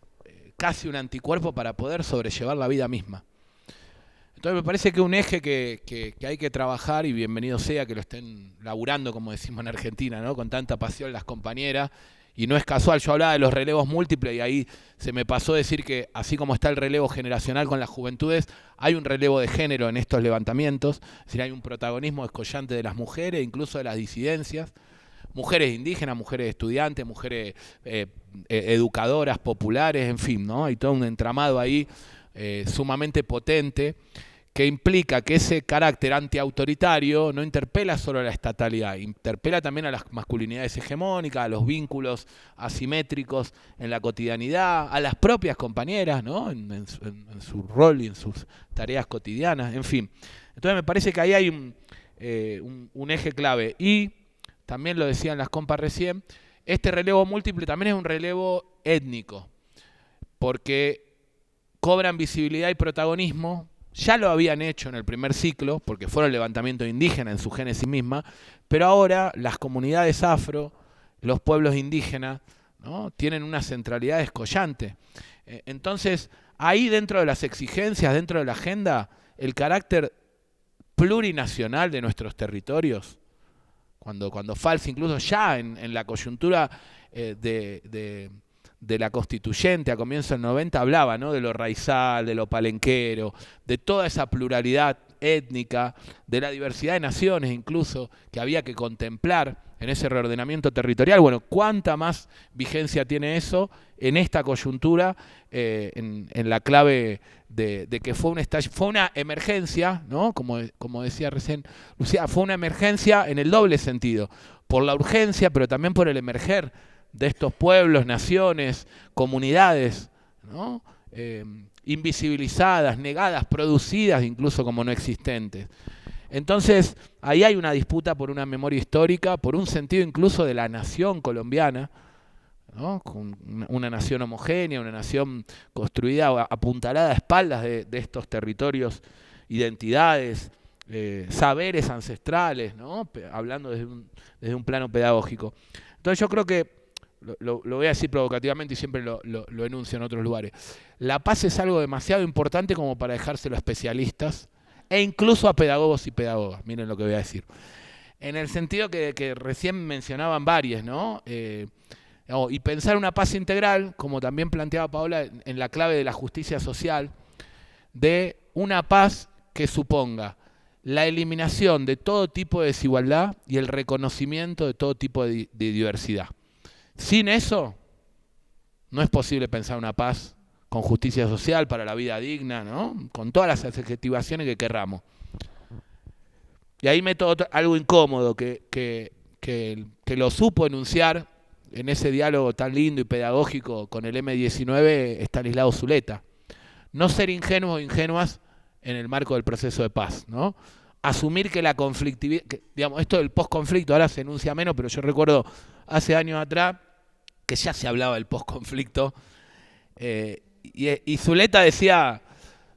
S3: casi un anticuerpo para poder sobrellevar la vida misma. Entonces me parece que un eje que hay que trabajar, y bienvenido sea que lo estén laburando, como decimos en Argentina, ¿no? Con tanta pasión las compañeras, y no es casual, yo hablaba de los relevos múltiples y ahí se me pasó decir que así como está el relevo generacional con las juventudes, hay un relevo de género en estos levantamientos, es decir, hay un protagonismo descollante de las mujeres, incluso de las disidencias, mujeres indígenas, mujeres estudiantes, mujeres educadoras, populares, en fin, ¿no? Hay todo un entramado ahí sumamente potente, que implica que ese carácter antiautoritario no interpela solo a la estatalidad, interpela también a las masculinidades hegemónicas, a los vínculos asimétricos en la cotidianidad, a las propias compañeras, ¿no? en su rol y en sus tareas cotidianas, en fin. Entonces me parece que ahí hay un eje clave. Y también lo decían las compas recién, este relevo múltiple también es un relevo étnico, porque cobran visibilidad y protagonismo. Ya lo habían hecho en el primer ciclo, porque fueron levantamientos indígenas en su génesis misma, pero ahora las comunidades afro, los pueblos indígenas, ¿no? Tienen una centralidad descollante. Entonces, ahí dentro de las exigencias, dentro de la agenda, el carácter plurinacional de nuestros territorios, cuando falsa, incluso ya en la coyuntura de la constituyente a comienzos del 90 hablaba, ¿no? De lo raizal, de lo palenquero, de toda esa pluralidad étnica, de la diversidad de naciones incluso, que había que contemplar en ese reordenamiento territorial. Bueno, ¿cuánta más vigencia tiene eso en esta coyuntura, en la clave de que fue una emergencia, ¿no? Como decía recién Lucía, fue una emergencia en el doble sentido, por la urgencia, pero también por el emerger de estos pueblos, naciones, comunidades, ¿no? Invisibilizadas, negadas, producidas incluso como no existentes. Entonces, ahí hay una disputa por una memoria histórica, por un sentido incluso de la nación colombiana, ¿no? Con una nación homogénea, una nación construida, apuntalada a espaldas de estos territorios, identidades, saberes ancestrales, ¿no? Hablando desde un plano pedagógico. Entonces yo creo que lo voy a decir provocativamente y siempre lo enuncio en otros lugares. La paz es algo demasiado importante como para dejárselo a especialistas e incluso a pedagogos y pedagogas. Miren lo que voy a decir. En el sentido que recién mencionaban varias, ¿no? Y pensar una paz integral, como también planteaba Paola, en la clave de la justicia social, de una paz que suponga la eliminación de todo tipo de desigualdad y el reconocimiento de todo tipo de diversidad. Sin eso, no es posible pensar una paz con justicia social para la vida digna, ¿no? Con todas las adjetivaciones que querramos. Y ahí meto algo incómodo que lo supo enunciar en ese diálogo tan lindo y pedagógico con el M19 Estanislao Zuleta. No ser ingenuos o ingenuas en el marco del proceso de paz, ¿no? Asumir que la conflictividad, digamos, esto del posconflicto ahora se enuncia menos, pero yo recuerdo hace años atrás que ya se hablaba del posconflicto, y Zuleta decía,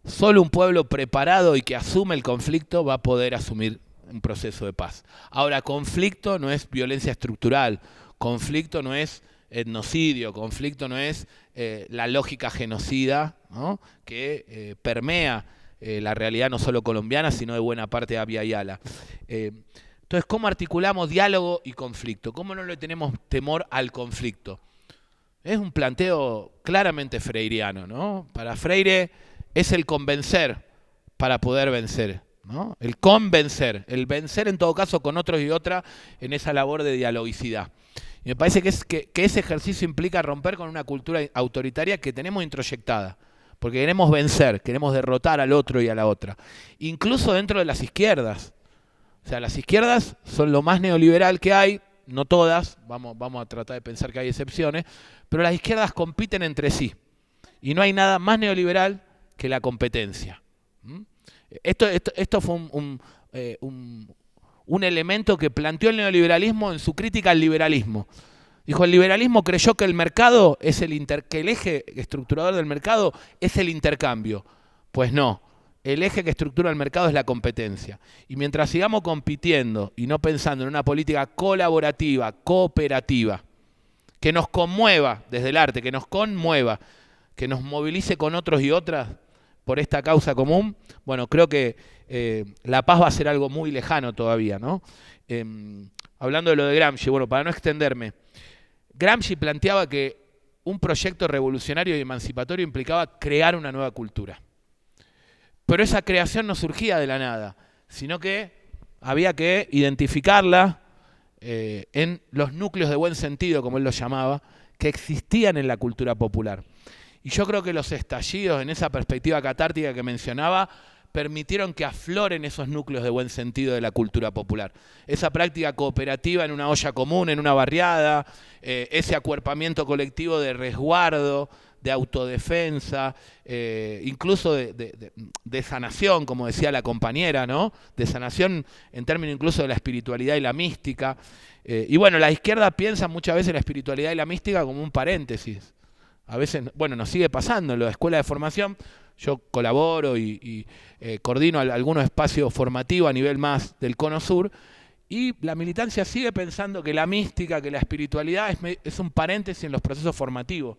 S3: solo un pueblo preparado y que asume el conflicto va a poder asumir un proceso de paz. Ahora, conflicto no es violencia estructural, conflicto no es etnocidio, conflicto no es la lógica genocida, ¿no? Que permea la realidad no solo colombiana, sino de buena parte de Abya Yala. Entonces, ¿cómo articulamos diálogo y conflicto? ¿Cómo no le tenemos temor al conflicto? Es un planteo claramente freiriano, ¿no? Para Freire es el convencer para poder vencer, ¿no? El convencer, el vencer en todo caso con otros y otras en esa labor de dialogicidad. Y me parece que ese ejercicio implica romper con una cultura autoritaria que tenemos introyectada, porque queremos vencer, queremos derrotar al otro y a la otra. Incluso dentro de las izquierdas. O sea, las izquierdas son lo más neoliberal que hay, no todas, vamos a tratar de pensar que hay excepciones, pero las izquierdas compiten entre sí. Y no hay nada más neoliberal que la competencia. Esto fue un elemento que planteó el neoliberalismo en su crítica al liberalismo. Dijo, el liberalismo creyó que el mercado es que el eje estructurador del mercado es el intercambio. Pues no, el eje que estructura el mercado es la competencia. Y mientras sigamos compitiendo y no pensando en una política colaborativa, cooperativa, que nos conmueva desde el arte, que nos conmueva, que nos movilice con otros y otras por esta causa común, bueno, creo que la paz va a ser algo muy lejano todavía, ¿no? Hablando de lo de Gramsci, bueno, para no extenderme, Gramsci planteaba que un proyecto revolucionario y emancipatorio implicaba crear una nueva cultura. Pero esa creación no surgía de la nada, sino que había que identificarla en los núcleos de buen sentido, como él los llamaba, que existían en la cultura popular. Y yo creo que los estallidos en esa perspectiva catártica que mencionaba permitieron que afloren esos núcleos de buen sentido de la cultura popular. Esa práctica cooperativa en una olla común, en una barriada, ese acuerpamiento colectivo de resguardo, de autodefensa, incluso de sanación, como decía la compañera, ¿no? De sanación en términos incluso de la espiritualidad y la mística. Y bueno, la izquierda piensa muchas veces la espiritualidad y la mística como un paréntesis. A veces, bueno, nos sigue pasando en la escuela de formación. Yo colaboro y coordino algunos espacios formativos a nivel más del Cono Sur, y la militancia sigue pensando que la mística, que la espiritualidad es un paréntesis en los procesos formativos.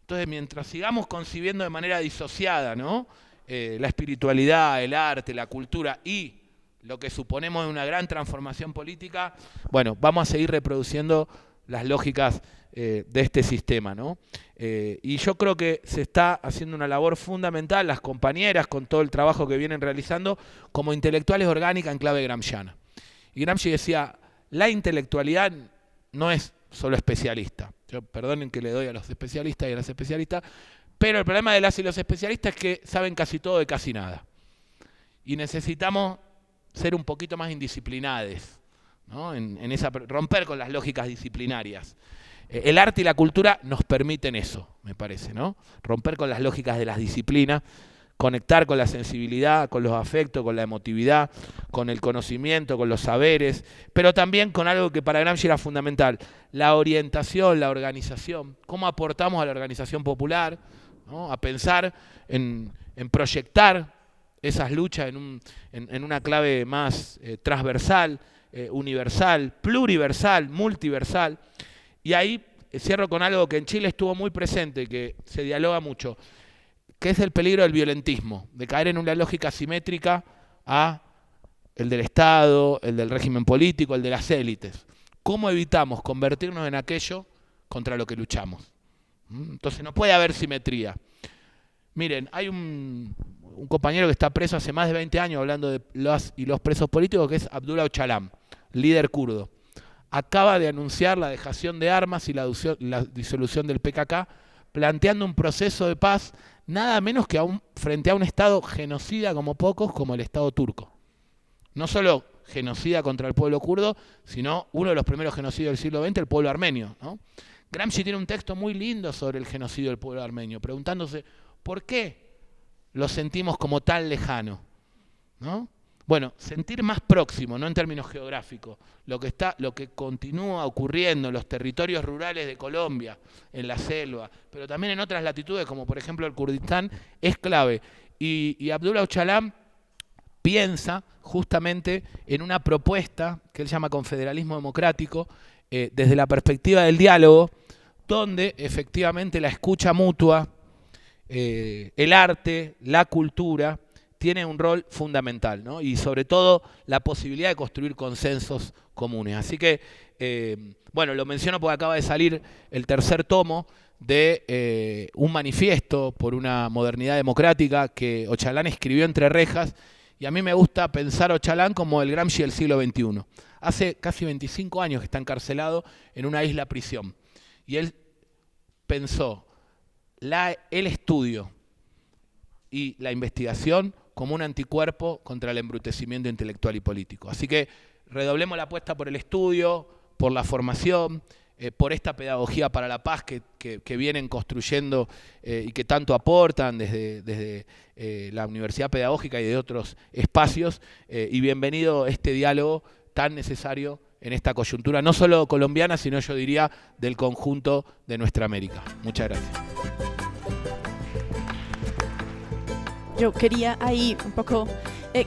S3: Entonces, mientras sigamos concibiendo de manera disociada, ¿no? La espiritualidad, el arte, la cultura y lo que suponemos de una gran transformación política, bueno, vamos a seguir reproduciendo las lógicas de este sistema, ¿no? Y yo creo que se está haciendo una labor fundamental, las compañeras, con todo el trabajo que vienen realizando, como intelectuales orgánicas en clave gramsciana. Y Gramsci decía, la intelectualidad no es solo especialista. Yo, perdonen que le doy a los especialistas y a las especialistas, pero el problema de las y los especialistas es que saben casi todo de casi nada. Y necesitamos ser un poquito más indisciplinados, ¿no? Romper con las lógicas disciplinarias. El arte y la cultura nos permiten eso, me parece, ¿no? Romper con las lógicas de las disciplinas, conectar con la sensibilidad, con los afectos, con la emotividad, con el conocimiento, con los saberes, pero también con algo que para Gramsci era fundamental, la orientación, la organización, cómo aportamos a la organización popular, ¿no? A pensar en proyectar esas luchas en una clave más transversal, universal, pluriversal, multiversal. Y ahí cierro con algo que en Chile estuvo muy presente, que se dialoga mucho, que es el peligro del violentismo, de caer en una lógica simétrica a el del Estado, el del régimen político, el de las élites. ¿Cómo evitamos convertirnos en aquello contra lo que luchamos? Entonces no puede haber simetría. Miren, hay un compañero que está preso hace más de 20 años hablando de los presos políticos, que es Abdullah Öcalan, líder kurdo. Acaba de anunciar la dejación de armas y la disolución del PKK, planteando un proceso de paz nada menos que frente a un Estado genocida como pocos, como el Estado turco. No solo genocida contra el pueblo kurdo, sino uno de los primeros genocidios del siglo XX, el pueblo armenio, ¿no? Gramsci tiene un texto muy lindo sobre el genocidio del pueblo armenio, preguntándose ¿por qué lo sentimos como tan lejano? ¿No? Bueno, sentir más próximo, no en términos geográficos, lo que continúa ocurriendo en los territorios rurales de Colombia, en la selva, pero también en otras latitudes, como por ejemplo el Kurdistán, es clave. Y Abdullah Öcalan piensa justamente en una propuesta que él llama confederalismo democrático, desde la perspectiva del diálogo, donde efectivamente la escucha mutua, el arte, la cultura, tiene un rol fundamental, ¿no? Y sobre todo la posibilidad de construir consensos comunes. Así que, bueno, lo menciono porque acaba de salir el tercer tomo de un manifiesto por una modernidad democrática que Öcalan escribió entre rejas, y a mí me gusta pensar a Öcalan como el Gramsci del siglo XXI. Hace casi 25 años que está encarcelado en una isla prisión, y él pensó el estudio y la investigación como un anticuerpo contra el embrutecimiento intelectual y político. Así que redoblemos la apuesta por el estudio, por la formación, por esta pedagogía para la paz que vienen construyendo y que tanto aportan desde la Universidad Pedagógica y de otros espacios, y bienvenido este diálogo tan necesario en esta coyuntura, no solo colombiana, sino yo diría del conjunto de nuestra América. Muchas gracias.
S1: Yo quería ahí un poco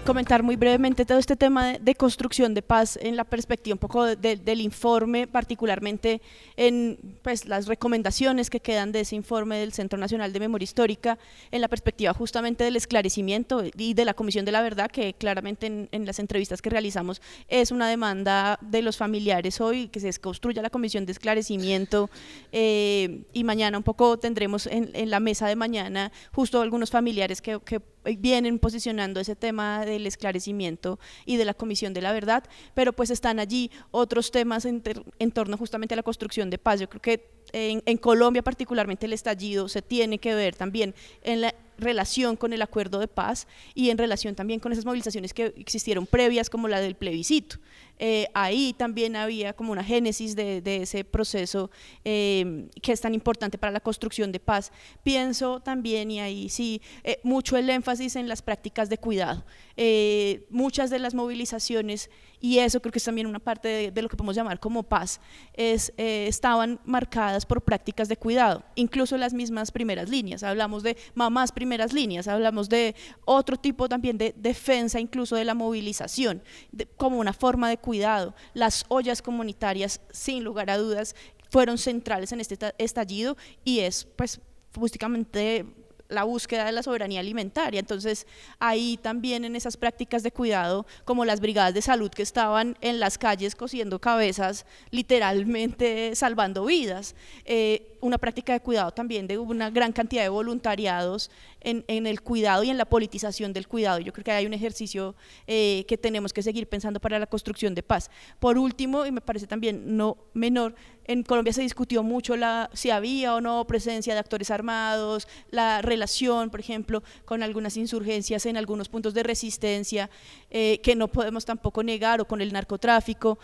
S1: comentar muy brevemente todo este tema de construcción de paz en la perspectiva un poco del informe, particularmente en pues, las recomendaciones que quedan de ese informe del Centro Nacional de Memoria Histórica, en la perspectiva justamente del esclarecimiento y de la Comisión de la Verdad, que claramente en las entrevistas que realizamos es una demanda de los familiares hoy, que se construya la Comisión de Esclarecimiento, y mañana un poco tendremos en la mesa de mañana justo algunos familiares que vienen posicionando ese tema del esclarecimiento y de la Comisión de la Verdad, pero pues están allí otros temas en torno justamente a la construcción de paz. Yo creo que en Colombia particularmente el estallido se tiene que ver también en la relación con el acuerdo de paz y en relación también con esas movilizaciones que existieron previas como la del plebiscito. Ahí también había como una génesis de ese proceso que es tan importante para la construcción de paz. Pienso también, y ahí sí, mucho el énfasis en las prácticas de cuidado. Muchas de las movilizaciones, y eso creo que es también una parte de lo que podemos llamar como paz, estaban marcadas por prácticas de cuidado, incluso las mismas primeras líneas. Hablamos de mamás primeras líneas, hablamos de otro tipo también de defensa incluso de la movilización, como una forma de cuidado. Las ollas comunitarias, sin lugar a dudas, fueron centrales en este estallido y es pues básicamente la búsqueda de la soberanía alimentaria. Entonces ahí también en esas prácticas de cuidado, como las brigadas de salud que estaban en las calles cosiendo cabezas, literalmente salvando vidas, una práctica de cuidado también de una gran cantidad de voluntariados en el cuidado y en la politización del cuidado. Yo creo que hay un ejercicio que tenemos que seguir pensando para la construcción de paz. Por último, y me parece también no menor, en Colombia se discutió mucho si había o no presencia de actores armados, la relación, por ejemplo, con algunas insurgencias en algunos puntos de resistencia, que no podemos tampoco negar, o con el narcotráfico,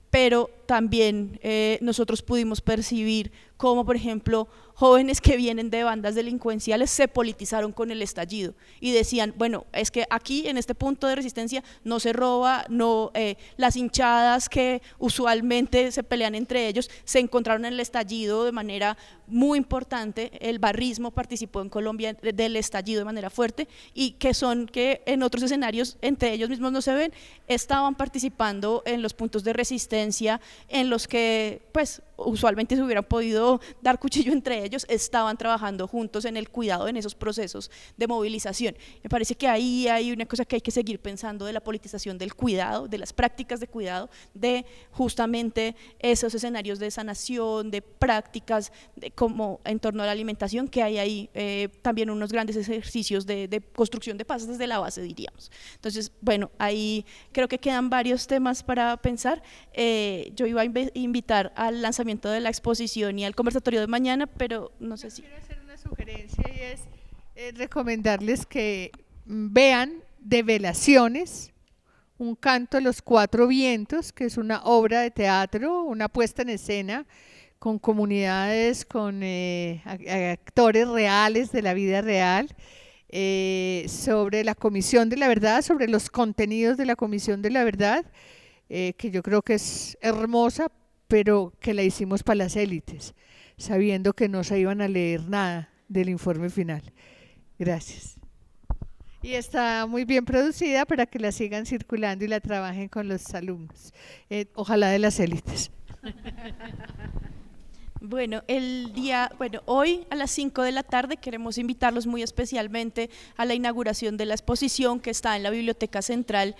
S1: pero también nosotros pudimos percibir cómo, por ejemplo, jóvenes que vienen de bandas delincuenciales se politizaron con el estallido y decían, bueno, es que aquí en este punto de resistencia no se roba, no, las hinchadas que usualmente se pelean entre ellos se encontraron en el estallido de manera muy importante. El barrismo participó en Colombia del estallido de manera fuerte, y que en otros escenarios entre ellos mismos no se ven, estaban participando en los puntos de resistencia en los que pues usualmente se hubieran podido dar cuchillo entre ellos, estaban trabajando juntos en el cuidado en esos procesos de movilización. Me parece que ahí hay una cosa que hay que seguir pensando de la politización del cuidado, de las prácticas de cuidado, de justamente esos escenarios de sanación, de prácticas como en torno a la alimentación, que hay ahí también unos grandes ejercicios de construcción de paz desde la base, diríamos. Entonces, bueno, ahí creo que quedan varios temas para pensar. Yo iba a invitar al lanzamiento de la exposición y al conversatorio de mañana, pero no sé si…
S4: Quiero hacer una sugerencia, y es recomendarles que vean Develaciones, un canto a los cuatro vientos, que es una obra de teatro, una puesta en escena con comunidades, con actores reales de la vida real, sobre la Comisión de la Verdad, sobre los contenidos de la Comisión de la Verdad, que yo creo que es hermosa, pero que la hicimos para las élites, sabiendo que no se iban a leer nada del informe final. Gracias. Y está muy bien producida para que la sigan circulando y la trabajen con los alumnos, ojalá de las élites.
S1: Bueno, hoy a las 5 de la tarde queremos invitarlos muy especialmente a la inauguración de la exposición que está en la Biblioteca Central.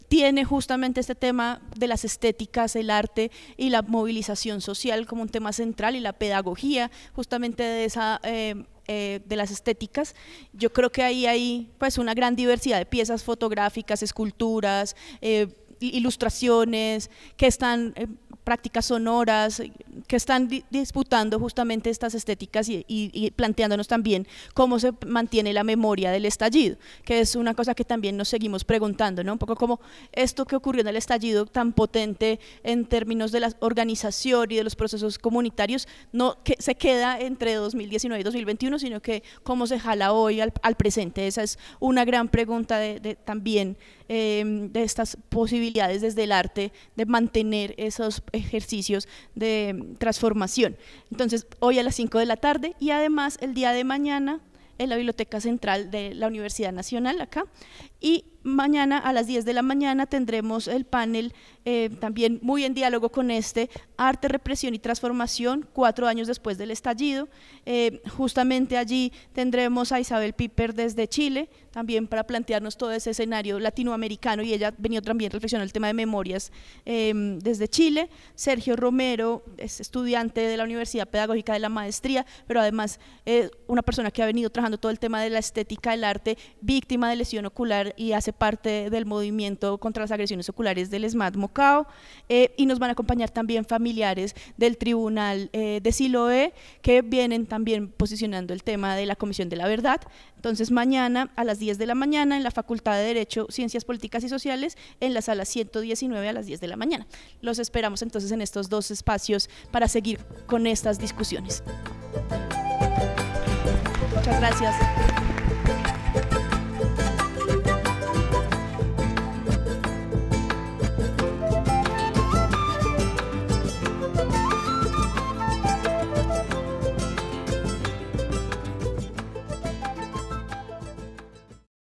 S1: Tiene justamente este tema de las estéticas, el arte y la movilización social como un tema central, y la pedagogía justamente de las estéticas. Yo creo que ahí hay pues una gran diversidad de piezas fotográficas, esculturas, ilustraciones que están prácticas sonoras, que están disputando justamente estas estéticas y planteándonos también cómo se mantiene la memoria del estallido, que es una cosa que también nos seguimos preguntando, ¿no? Un poco como esto que ocurrió en el estallido tan potente en términos de la organización y de los procesos comunitarios, no que se queda entre 2019 y 2021, sino que cómo se jala hoy al presente. Esa es una gran pregunta también de estas posibilidades desde el arte de mantener esos ejercicios de transformación. Entonces, hoy a las 5 de la tarde y además el día de mañana en la Biblioteca Central de la Universidad Nacional acá, y mañana a las 10 de la mañana tendremos el panel también muy en diálogo con Arte, Represión y Transformación, 4 años después del estallido. Justamente allí tendremos a Isabel Piper desde Chile, también para plantearnos todo ese escenario latinoamericano, y ella ha venido también reflexionando el tema de memorias desde Chile. Sergio Romero es estudiante de la Universidad Pedagógica de la Maestría, pero además una persona que ha venido trabajando todo el tema de la estética del arte, víctima de lesión ocular y hace parte del movimiento contra las agresiones oculares del SMAT Mocao, y nos van a acompañar también familiares del Tribunal de Siloé, que vienen también posicionando el tema de la Comisión de la Verdad. Entonces mañana a las 10 de la mañana en la Facultad de Derecho, Ciencias Políticas y Sociales, en la sala 119 a las 10 de la mañana. Los esperamos entonces en estos dos espacios para seguir con estas discusiones. Muchas gracias.